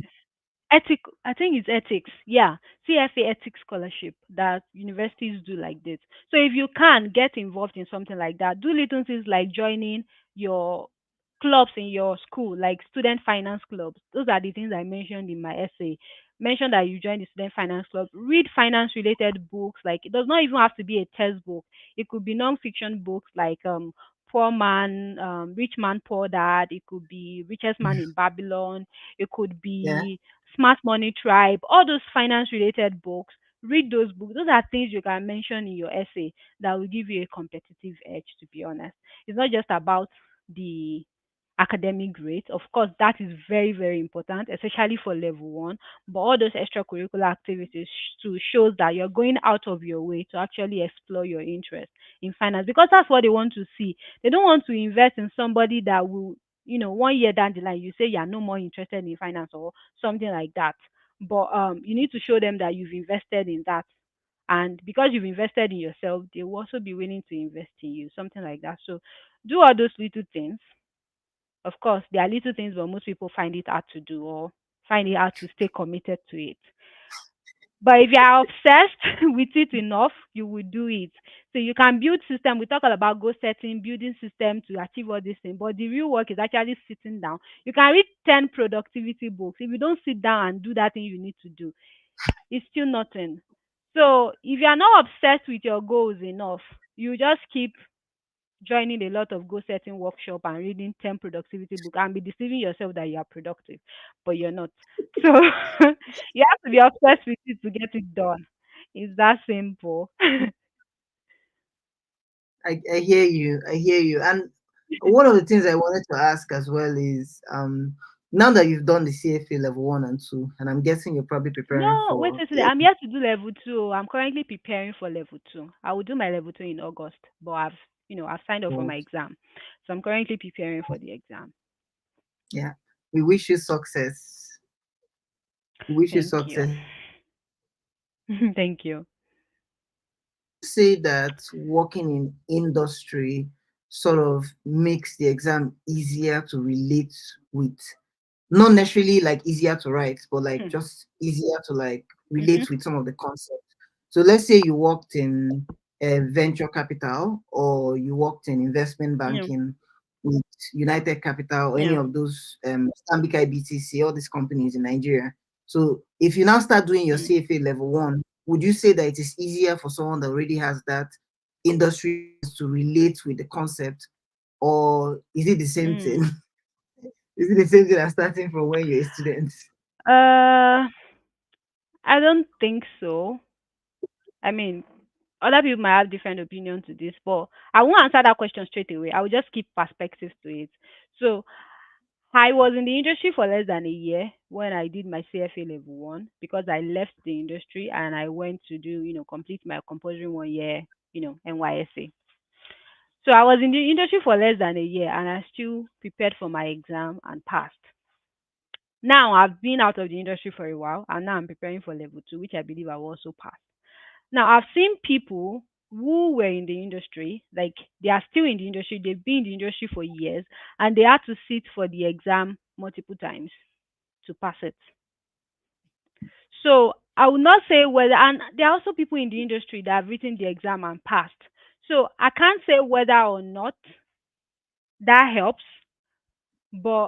ethic. I think it's ethics. Yeah, CFA ethics scholarship that universities do like this. So if you can get involved in something like that, do little things like joining your clubs in your school, like student finance clubs. Those are the things I mentioned in my essay. Mention that you join the student finance club. Read finance related books. Like, it does not even have to be a textbook. It could be non-fiction books like Poor Man, Rich Man, Poor Dad. It could be Richest Man in Babylon. It could Yeah. be Smart Money Tribe, all those finance related books. Read those books. Those are things you can mention in your essay that will give you a competitive edge, to be honest. It's not just about the academic grades. Of course, that is very, very important, especially for level one. But all those extracurricular activities to shows that you're going out of your way to actually explore your interest in finance, because that's what they want to see. They don't want to invest in somebody that will, 1 year down the line, you say you're no more interested in finance or something like that. But you need to show them that you've invested in that. And because you've invested in yourself, they will also be willing to invest in you, something like that. So do all those little things. Of course, there are little things, but most people find it hard to do or find it hard to stay committed to it. But if you are obsessed with it enough, you will do it. So you can build system. We talk about goal setting, building system to achieve all these things. But the real work is actually sitting down. You can read 10 productivity books. If you don't sit down and do that thing you need to do, it's still nothing. So if you are not obsessed with your goals enough, you just keep joining a lot of goal setting workshop and reading 10 productivity book and be deceiving yourself that you are productive, but you're not. So you have to be obsessed with it to get it done. It's that simple. I hear you. I hear you. And one of the things I wanted to ask as well is now that you've done the CFA level one and two, and I'm guessing you're probably preparing No, wait for a second. the I'm yet to do level two. I'm currently preparing for level two. I will do my level two in August, but I've signed up for my exam. So I'm currently preparing for the exam. yeah. We wish you success. We wish you Thank you. success. Thank you. Would you say that working in industry sort of makes the exam easier to relate with? not necessarily like easier to write, but like Hmm. just easier to like Mhm. relate with some of the concepts. So let's say you worked in venture capital or you worked in investment Yeah. banking with United Capital or any Yeah. of those Stanbic IBTC, all these companies in Nigeria. So if you now start doing your Hmm. CFA level one, would you say that it is easier for someone that already has that industry to relate with the concept, or is it the same thing? Mm. Is it the same thing as starting from when you're a student? Uh, I don't think so. I mean, other people might have different opinion to this, but I won't answer that question straight away. I will just keep perspectives to it. So I was in the industry for less than a year when I did my CFA level one because I left the industry and I went to do, complete my compulsory 1 year, NYSA. So I was in the industry for less than a year and I still prepared for my exam and passed. Now I've been out of the industry for a while and now I'm preparing for level two, which I believe I will also pass. Now I've seen people who were in the industry, like they are still in the industry, they've been in the industry for years, and they had to sit for the exam multiple times to pass it. So I would not say whether, and there are also people in the industry that have written the exam and passed. So I can't say whether or not that helps, but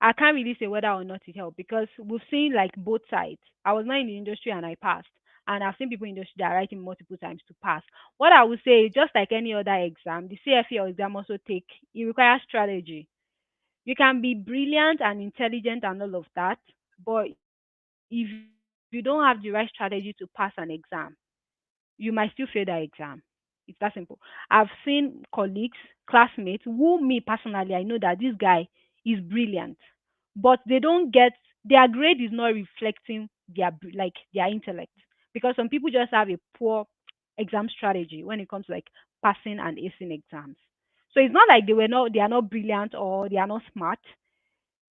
I can't really say whether or not it helped because we've seen like both sides. I was not in the industry and I passed. And I've seen people in the industry that are writing multiple times to pass. What I would say is just like any other exam, the CFA or exam also take it requires strategy. You can be brilliant and intelligent and all of that, but if you don't have the right strategy to pass an exam, you might still fail that exam. It's that simple. I've seen colleagues, classmates who me personally I know that this guy is brilliant, but they don't get their grade is not reflecting like their intellect because some people just have a poor exam strategy when it comes to like passing and acing exams. So it's not like they are not brilliant or they are not smart.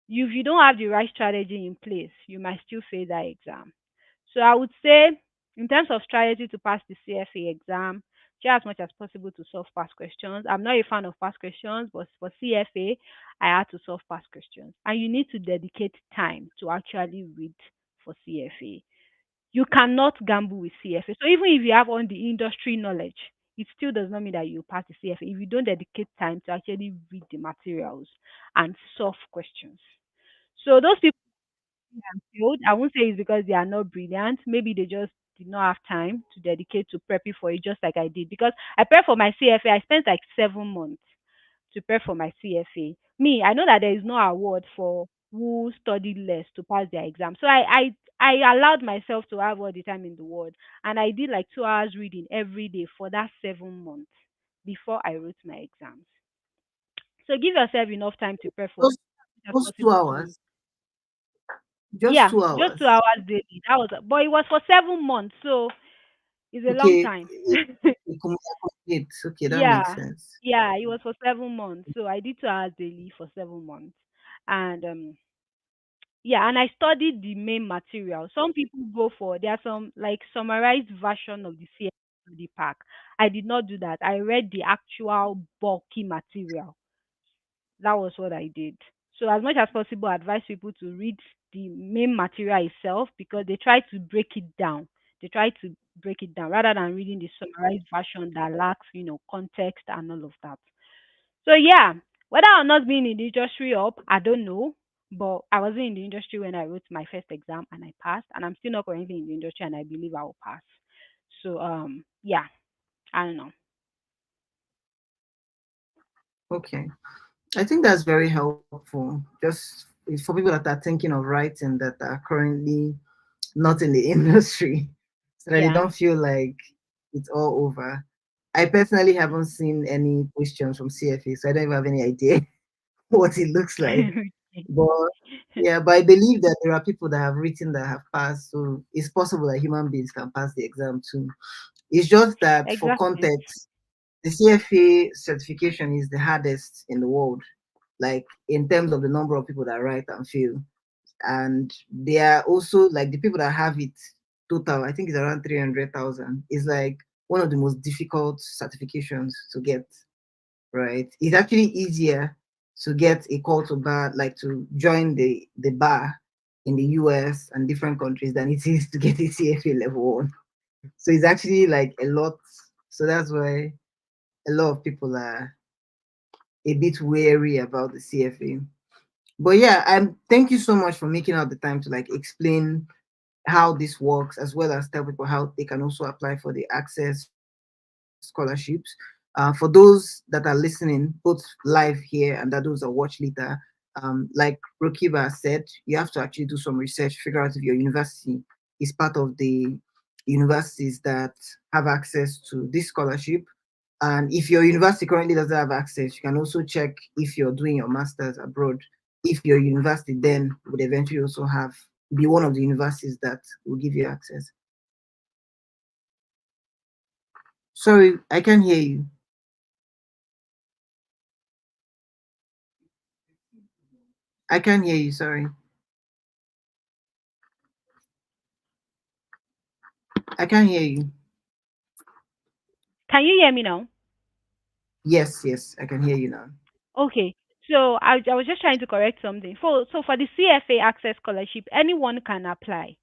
If you don't have the right strategy in place, you might still fail that exam. So I would say, in terms of strategy to pass the CFA exam, try as much as possible to solve past questions. I'm not a fan of past questions, but for CFA, I had to solve past questions. And you need to dedicate time to actually read for CFA. You cannot gamble with CFA. So even if you have all the industry knowledge, it still does not mean that you pass the CFA if you don't dedicate time to actually read the materials and solve questions. So those people and failed, I won't say it's because they are not brilliant. Maybe they just did not have time to dedicate to prepping for it, just like I did. Because I prepared for my CFA, I spent like 7 months to prepare for my CFA. Me, I know that there is no award for who studied less to pass their exam. So I allowed myself to have all the time in the world, and I did like 2 hours reading every day for that 7 months before I wrote my exams. So give yourself enough time to prepare for Those, as much as those two possible to. hours, just Yeah, two just two hours. hours daily. That was, but it was for 7 months, so it's a long Okay, time. accommodate. Okay, that makes Yeah, sense. yeah, it was for 7 months. So I did 2 hours daily for 7 months, and yeah, and I studied the main material. Some people go for there are some like summarized version of the CFD pack. I did not do that. I read the actual bulky material. That was what I did. So as much as possible, I advise people to read the main material itself because they try to break it down. They try to break it down rather than reading the summarized version that lacks, context and all of that. So yeah, whether or not being in the industry up, I don't know. But I wasn't in the industry when I wrote my first exam and I passed, and I'm still not currently in the industry and I believe I will pass. So yeah, I don't know. Okay, I think that's very helpful. Just for people that are thinking of writing that are currently not in the industry, so that they Yeah. don't feel like it's all over. I personally haven't seen any questions from CFA, so I don't even have any idea what it looks like. But yeah, but I believe that there are people that have written that have passed, so it's possible that human beings can pass the exam too. It's just that for Exactly. context, the CFA certification is the hardest in the world, like in terms of the number of people that write and fail. And they are also like the people that have it total, I think it's around 300,000. Is like one of the most difficult certifications to get, right? It's actually easier to get a call to bar, like to join the bar in the US and different countries than it is to get a CFA level one. So it's actually like a lot. So that's why a lot of people are a bit wary about the CFA. But yeah, thank you so much for making out the time to like explain how this works, as well as tell people how they can also apply for the access scholarships. For those that are listening, both live here and that those that watch later, like Rokiba said, you have to actually do some research, figure out if your university is part of the universities that have access to this scholarship. And if your university currently doesn't have access, you can also check if you're doing your master's abroad, if your university then would eventually also have be one of the universities that will give you access. Sorry, I can't hear you. I can't hear you. Sorry, I can't hear you. Can you hear me now? Yes, yes, I can hear you now. Okay. So I was just trying to correct something. For the CFA Access Scholarship, anyone can apply.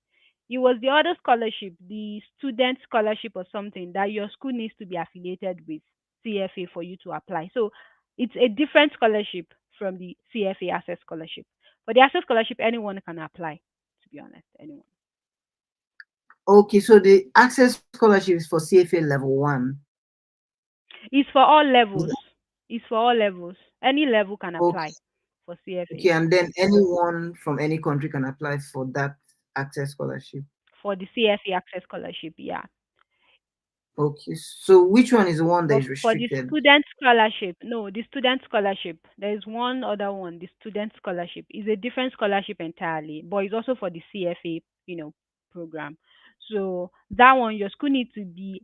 It was the other scholarship, the student scholarship or something that your school needs to be affiliated with CFA for you to apply. So it's a different scholarship from the CFA Access Scholarship. For the Access Scholarship, anyone can apply. To be honest, anyone. Okay, so the access scholarship is for CFA level one. It's for all Is levels. that It's for all levels. Any level can okay? apply for CFA. Okay, and then anyone from any country can apply for that access scholarship. For the CFA Access Scholarship, yeah. Okay, so which one is the one that But is for the restricted? student scholarship, no, the student scholarship, there is one other one. The student scholarship is a different scholarship entirely, but it's also for the CFA, program. So that one, your school needs to be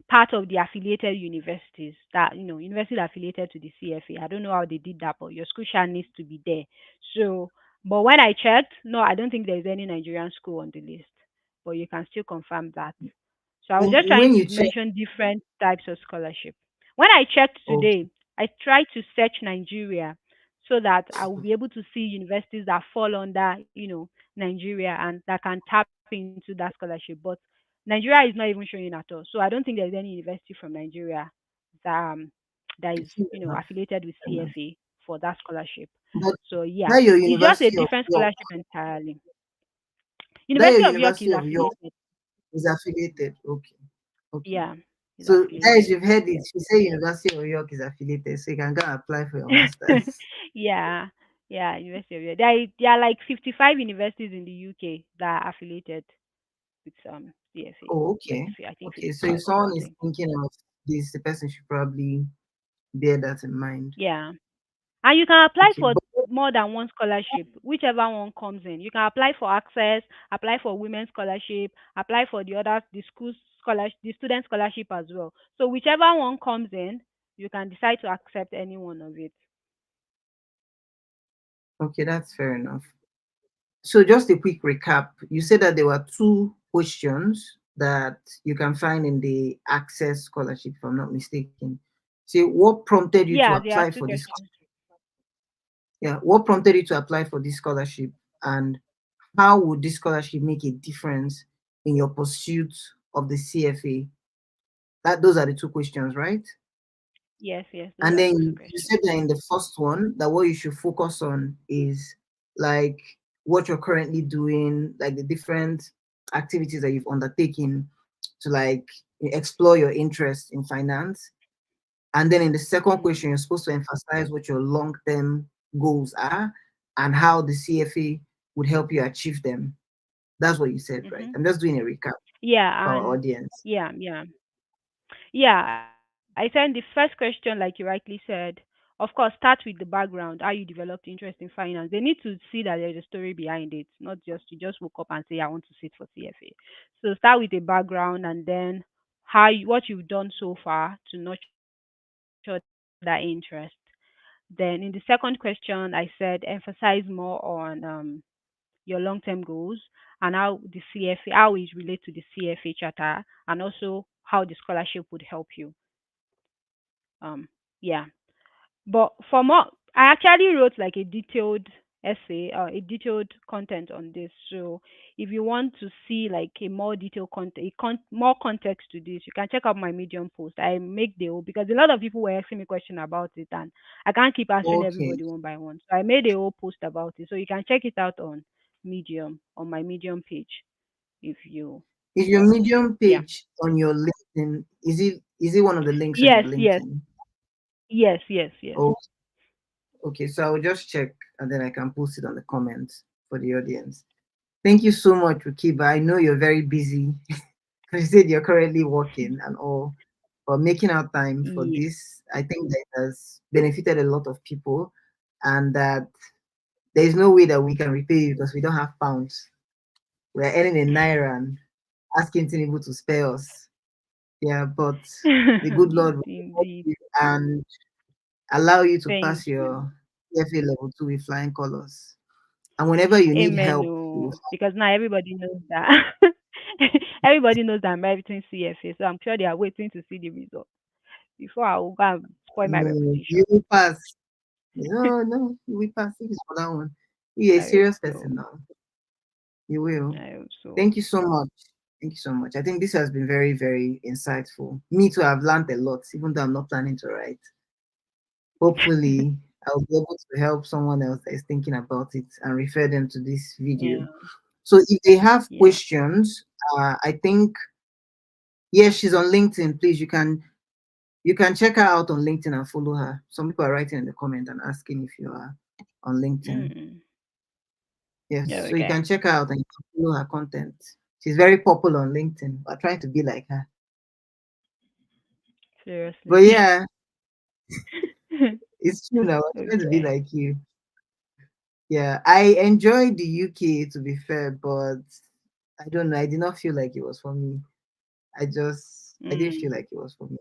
part of the affiliated universities that universities affiliated to the CFA. I don't know how they did that, but your school shall needs to be there. So, but when I checked, no, I don't think there's any Nigerian school on the list. But you can still confirm that. So I was just trying When to you check, mention different types of scholarship. When I checked okay, today, I tried to search Nigeria so that I will be able to see universities that fall under, Nigeria and that can tap into that scholarship. But Nigeria is not even showing at all. So I don't think there's any university from Nigeria that that is, fair enough, affiliated with fair enough. CFA for that scholarship. But So yeah, that your it's just a University of different York, scholarship entirely. that your University of York University is of York affiliated. is affiliated. Okay, okay. Yeah, is So guys, affiliated. you've heard it. She say University of York is affiliated, so you can go and apply for your masters. Yeah, yeah, University of York. There are like 55 universities in the UK that are affiliated with CFA. Oh, Like okay, I think okay. So if 55 or someone is something. thinking of this, the person should probably bear that in mind. Yeah. And you can apply Okay, for but more than one scholarship, whichever one comes in. You can apply for access, apply for women's scholarship, apply for the school scholarship, the student scholarship as well. So whichever one comes in, you can decide to accept any one of it. okay, that's fair enough. So just a quick recap. You said that there were two questions that you can find in the Access Scholarship, if I'm not mistaken. So what prompted you to Yeah, there are apply two for this? questions. Yeah, what prompted you to apply for this scholarship, and how would this scholarship make a difference in your pursuit of the CFA? That those are the two questions, right? Yes, yes, those And are then the two you said questions. that in the first one, that what you should focus on is like what you're currently doing, like the different activities that you've undertaken to like explore your interest in finance. And then in the second Mm-hmm. question, you're supposed to emphasize what your long-term goals are and how the CFA would help you achieve them. That's what you said, right? Mm-hmm. I'm just doing a recap for Yeah, our and audience. yeah. I said the first question, like you rightly said, of course, start with the background, how you developed interest in finance. They need to see that there's a story behind it, not just you just woke up and say, I want to sit for CFA. So start with the background and then what you've done so far to nurture that interest. Then in the second question, I said emphasize more on your long-term goals and how it relates to the CFA charter, and also how the scholarship would help you. Um, yeah. But for more, I actually wrote like a detailed essay, a detailed content on this. So if you want to see like a more detailed content, more context to this, you can check out my Medium post. I make the whole because a lot of people were asking me question about it, and I can't keep answering Okay. everybody one by one. So I made a whole post about it. So you can check it out on Medium on my Medium page if you Is your Medium yeah. page on your LinkedIn? Is it one of the links on your Yes, yes, LinkedIn? yes, yes, yes. Oh, okay. So I will just check and then I can post it on the comments for the audience. Thank you so much, Rukiba. I know you're very busy. You said you're currently working and all, but making out time for Yeah. this, I think that has benefited a lot of people, and that there is no way that we can repay you because we don't have pounds. We're earning in naira and asking Tinubu to spare us. Yeah, but the good Lord will help Indeed. you and allow you to Thank pass you. your CFA level 2 with flying colors. And whenever you need Amen. help, you Oh, because now everybody knows that. Everybody knows that I'm writing CFA, so I'm sure they are waiting to see the result before I will go and spoil my no, reputation. you will pass. No, no, we pass. Thank you for that one. You're a I hope serious so. person now. You will. I hope so. Thank you so much. Thank you so much. I think this has been very, very insightful. Me too, I've learned a lot, even though I'm not planning to write. Hopefully, I'll be able to help someone else that is thinking about it and refer them to this video. Yeah. So if they have Yeah. questions, I think yes, she's on LinkedIn. Please, you can check her out on LinkedIn and follow her. Some people are writing in the comment and asking if you are on LinkedIn. Mm. Yes, Yeah. so you Okay. can check her out and you can follow her content. She's very popular on LinkedIn. We're trying to be like her. But Seriously. yeah, it's true now. We're trying to be Okay. like you. Yeah, I enjoyed the UK to be fair, but I don't know. I did not feel like it was for me. I didn't feel Mm. like it was for me.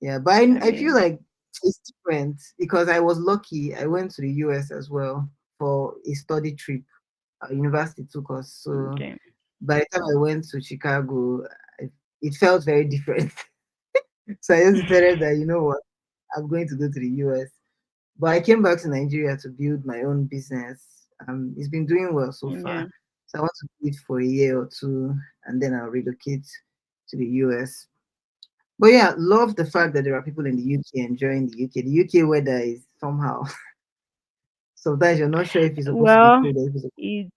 Yeah, but I I feel mean. like it's different because I was lucky. I went to the US as well for a study trip. University took us. So Okay. by the time I went to Chicago, it felt very different. So I just decided that, you know what, I'm going to go to the US. But I came back to Nigeria to build my own business. It's been doing well so Yeah. far. So I want to do it for a year or two and then I'll relocate to the US. But yeah, love the fact that there are people in the UK enjoying the UK. The UK weather is somehow sometimes you're not sure if it's supposed to be Well, cold or if it's it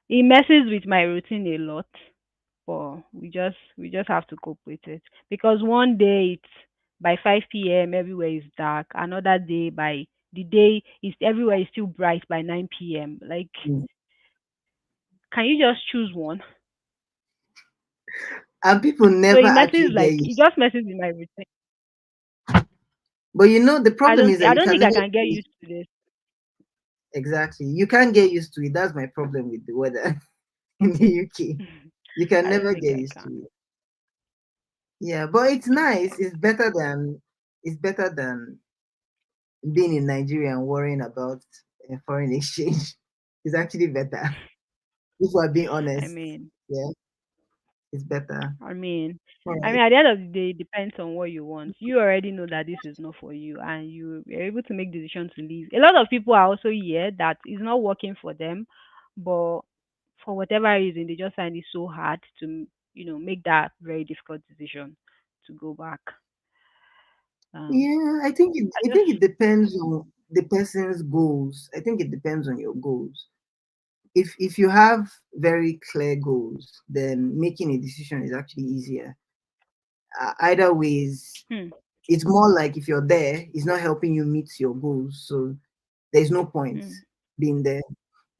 it messes with my routine a lot, but we just have to cope with it because one day it's by 5 p.m. everywhere is dark. Another day by the day is everywhere is still bright by 9 p.m. Like, cold. can you just choose one? And people So never it messes actually get like it used. just messes with my routine. But you know, the problem is that I you don't can think I never can get get used. used to this. Exactly. You can't get used to it. That's my problem with the weather in the UK. You can I don't never think get I used to can. it. Yeah, but it's nice. It's better than being in Nigeria and worrying about foreign exchange. It's actually better. If we're being I honest. mean, Yeah, it's better. I mean, All I right. mean, at the end of the day, it depends on what you want. You already know that this is not for you, and you are able to make decisions to leave. A lot of people are also here that is not working for them, but for whatever reason, they just find it so hard to, make that very difficult decision to go back. Um, Yeah, I I just, think it depends on the person's goals. I think it depends on your goals. If you have very clear goals, then making a decision is actually easier. Either ways, hmm, it's more like if you're there, it's not helping you meet your goals. So there's no point hmm, being there.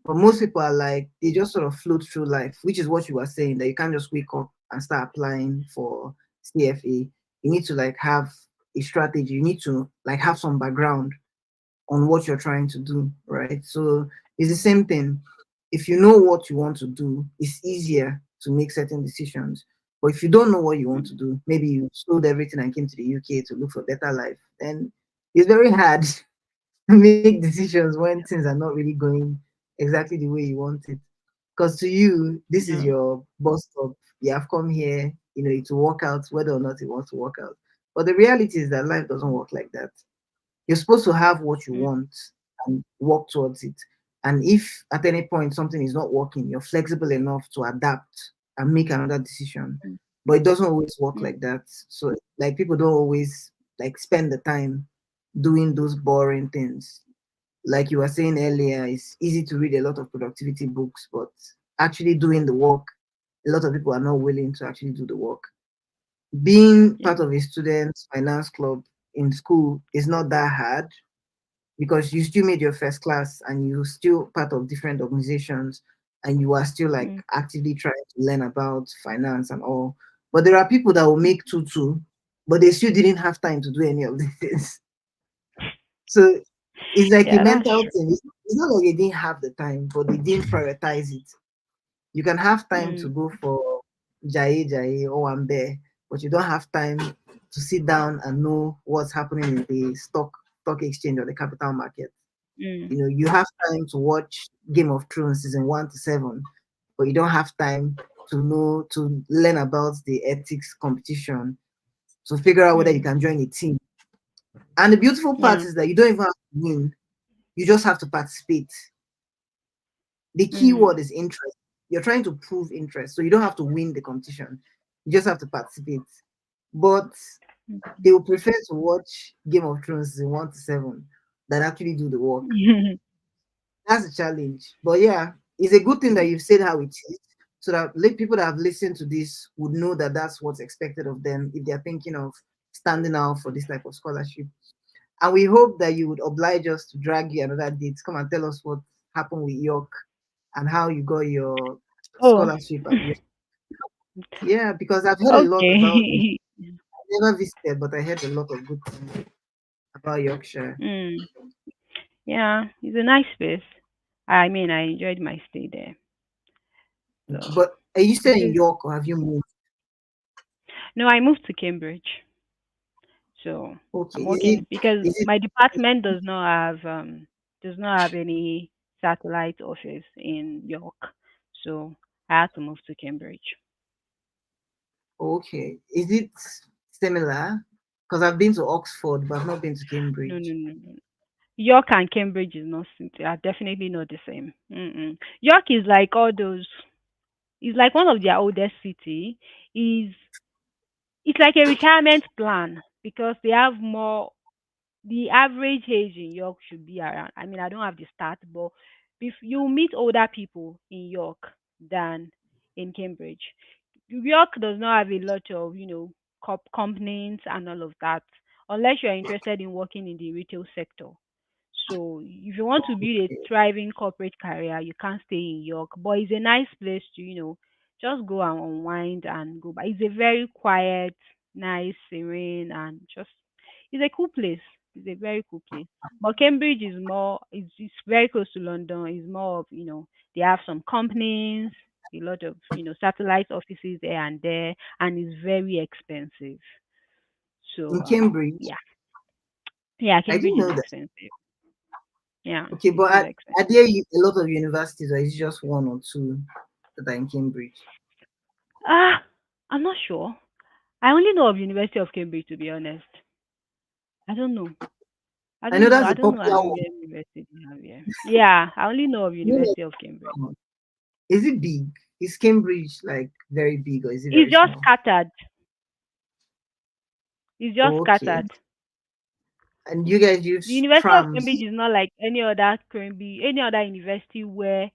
But most people are like they just sort of float through life, which is what you were saying, that you can't just wake up and start applying for CFA. You need to like have a strategy. You need to like have some background on what you're trying to do, right? So it's the same thing. If you know what you want to do, it's easier to make certain decisions. But if you don't know what you want to hmm, do, maybe you sold everything and came to the UK to look for better life, then it's very hard to make decisions when things are not really going exactly the way you want it. Because to you, this is yeah, your bus stop. You have come here, it will work out whether or not it wants to work out. But the reality is that life doesn't work like that. You're supposed to have what you Mm, want and work towards it. And if at any point something is not working, you're flexible enough to adapt and make another decision. mm, But it doesn't always work mm, like that. So like people don't always like spend the time doing those boring things. Like you were saying earlier, it's easy to read a lot of productivity books, but actually doing the work, a lot of people are not willing to actually do the work. Being yeah. part of a student finance club in school is not that hard because you still made your first class and you still part of different organizations and you are still like Mm, actively trying to learn about finance and all. But there are people that will make two, but they still didn't have time to do any of these things. So it's like a yeah, that's mental true. thing. It's not like they didn't have the time, but they didn't prioritize it. You can have time to Mm, go for Jai Jai or Ambe, but you don't have time to sit down and know what's happening in the stock exchange or the capital market. mm, You have time to watch Game of Thrones season 1 to 7, but you don't have time to learn about the ethics competition, to figure out whether you mm, can join a team. And the beautiful part yeah. is that you don't even have to win, you just have to participate. The key Mm, word is interest. You're trying to prove interest, so you don't have to win the competition. You just have to participate. But mm. they will prefer to watch Game of Thrones season 1 to 7 than actually do the work. That's a challenge. But yeah, it's a good thing that Mm. you've said how it is, so that people that have listened to this would know that that's what's expected of them if they're thinking of standing out for this type of scholarship. And we hope that you would oblige us to drag you another date. Come and tell us what happened with York and how you got your Oh, scholarship at York. Yeah, because I've heard a lot about it. okay. I never visited, but I heard a lot of good things about Yorkshire. Mm. Yeah, it's a nice place. I mean, I enjoyed my stay there. So But are you it still in is. York or have you moved? No, I moved to Cambridge, so Okay. I'm Is working it because is it my department does not have any satellite office in York, so I had to move to Cambridge. okay? Is it similar? Because I've been to Oxford, but I've not been to No, no, Cambridge. no, no. York and Cambridge is not they are definitely not the same. Mm-mm. York is like all those. It's like one of their oldest city. Is It's like a retirement plan because they have more. The average age in York should be around. I mean, I don't have the stat, but if you meet older people in York than in Cambridge, York does not have a lot of companies and all of that, unless you are interested in working in the retail sector. So if you want to build a Okay. thriving corporate career, you can't stay in York. But it's a nice place to, just go and unwind and go back. It's a very quiet, nice, serene, and just it's a cool place. It's a very cool place. But Cambridge is more. It's very close to London. It's more of they have some companies, a lot of satellite offices there and there, and it's very expensive. So In Cambridge, yeah, yeah, I Cambridge didn't is know that. expensive. Yeah, Okay, it but is are expensive. there a lot of universities, or is it just one or two that are in Cambridge? Ah, I'm not sure. I only know of University of Cambridge to be honest. I don't know. I I don't know know. that's I the don't know popular other one. university they have here. Yeah, I only know of You know, University of Cambridge. like, is it big? Is Cambridge like very big or is it It's very just small? scattered. It's just Okay. scattered. And you guys The use University of trams. Cambridge is not like any other university where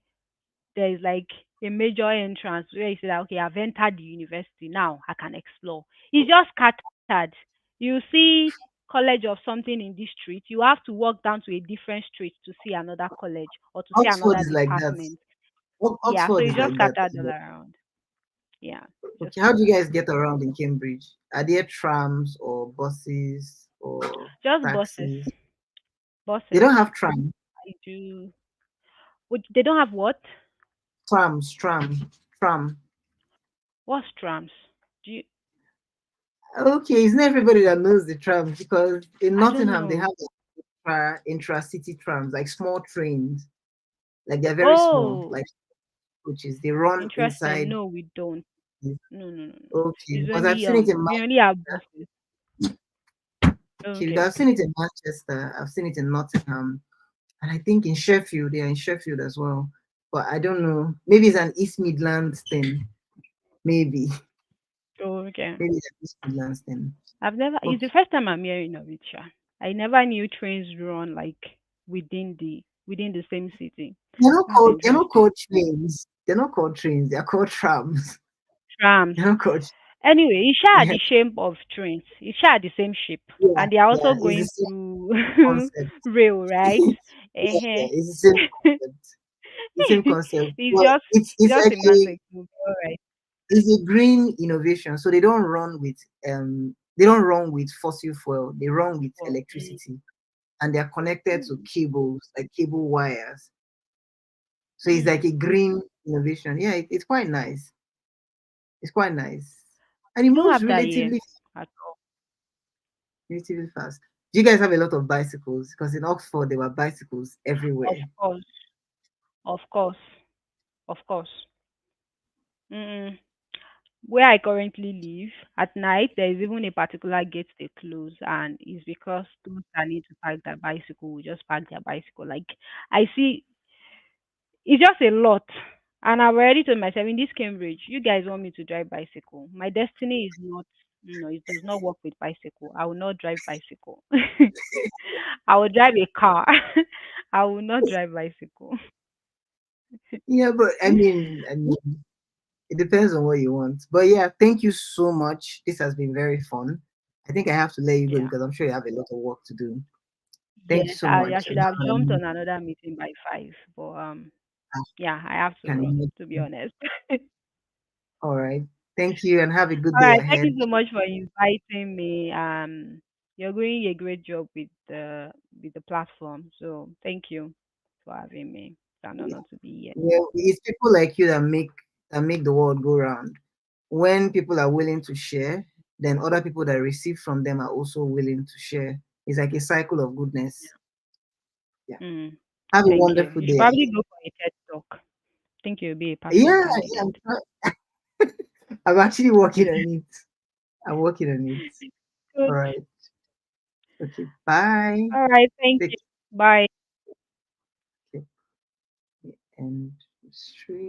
there is like a major entrance where you say that okay, I've entered the university now, I can explore. It's just scattered. You see college of something in this street, you have to walk down to a different street to see another college or to see Oxford another is like that. department. Yeah, so Oxford it's is just like that scattered as all well. around. Yeah, just Okay, how do you scattered. guys get around in Cambridge? Are there trams or buses or Just buses. taxis? They Buses. don't have tram. I do. They don't have what? Trams, tram. What's trams? Do you? Okay, it's not everybody that knows the trams because in I don't Nottingham they know. have intra-city trams, like small trains. Like they're very small, Oh, like coaches. They run interesting. inside. No, we don't. No, no, no, no. Okay, It's because I've only seen it in we only have buses. Okay, Okay, because I've seen it in Manchester, I've seen it in Nottingham, and I think in Sheffield, they are in Sheffield as well. But I don't know. Maybe it's an East Midlands thing. Maybe. okay. Maybe it's an East Midlands thing. I've never. It's the Okay. first time I'm hearing of it. Sha. I never knew trains run like within the same city. That's They're not interesting. called trains. They're not called trains, they're called trams. Trams. They're not called Anyway, it's sha yeah, the shape of trains. It's sha the same shape, yeah, and they are yeah. also It's the going same through concept. rail, right? Yeah, Uh-huh. yeah, it's the same concept. The same concept. It's But just it's just like semantics. All right. it's a green innovation. So they don't run with fossil fuel, they run with Well, electricity, and they're connected to mm. cables, like cable wires. So it's like Mm. a green innovation. Yeah, it's quite nice. It's quite nice. And it We don't moves have that here at all. relatively fast. Do you guys have a lot of bicycles? Because in Oxford there were bicycles Of everywhere. course, of course, of course. Mm. Where I currently live, at night there is even a particular gate they close, and it's because those that need to park their bicycle will just park their bicycle. Like I see, it's just a lot. And I've already told myself in this Cambridge, you guys want me to drive bicycle. My destiny is not, it does not work with bicycle. I will not drive bicycle. I will drive a car. I will not drive bicycle. Yeah, but I mean, it depends on what you want. But yeah, thank you so much. This has been very fun. I think I have to let you go Yeah. because I'm sure you have a lot of work to do. Thank you Yes, so I much. should And have jumped on another meeting by 5, but I yeah, I have to can run, imagine. to be honest. All right. Thank you and have a good All day right, thank you ahead. so much for inviting me. You're doing a great job with the platform. So thank you for having me. It's an honor to be here. Yeah, it's people like you that make the world go round. When people are willing to share, then other people that receive from them are also willing to share. It's like a cycle of goodness. Yeah. Mm, Have a thank you. wonderful You should day probably ahead. go for a TED talk. Think you'll be a perfect Yeah, candidate. I'm actually working on it. I'm working on it. Good. All right. Okay. Bye. All right, thank you. Take Bye. care. And stream.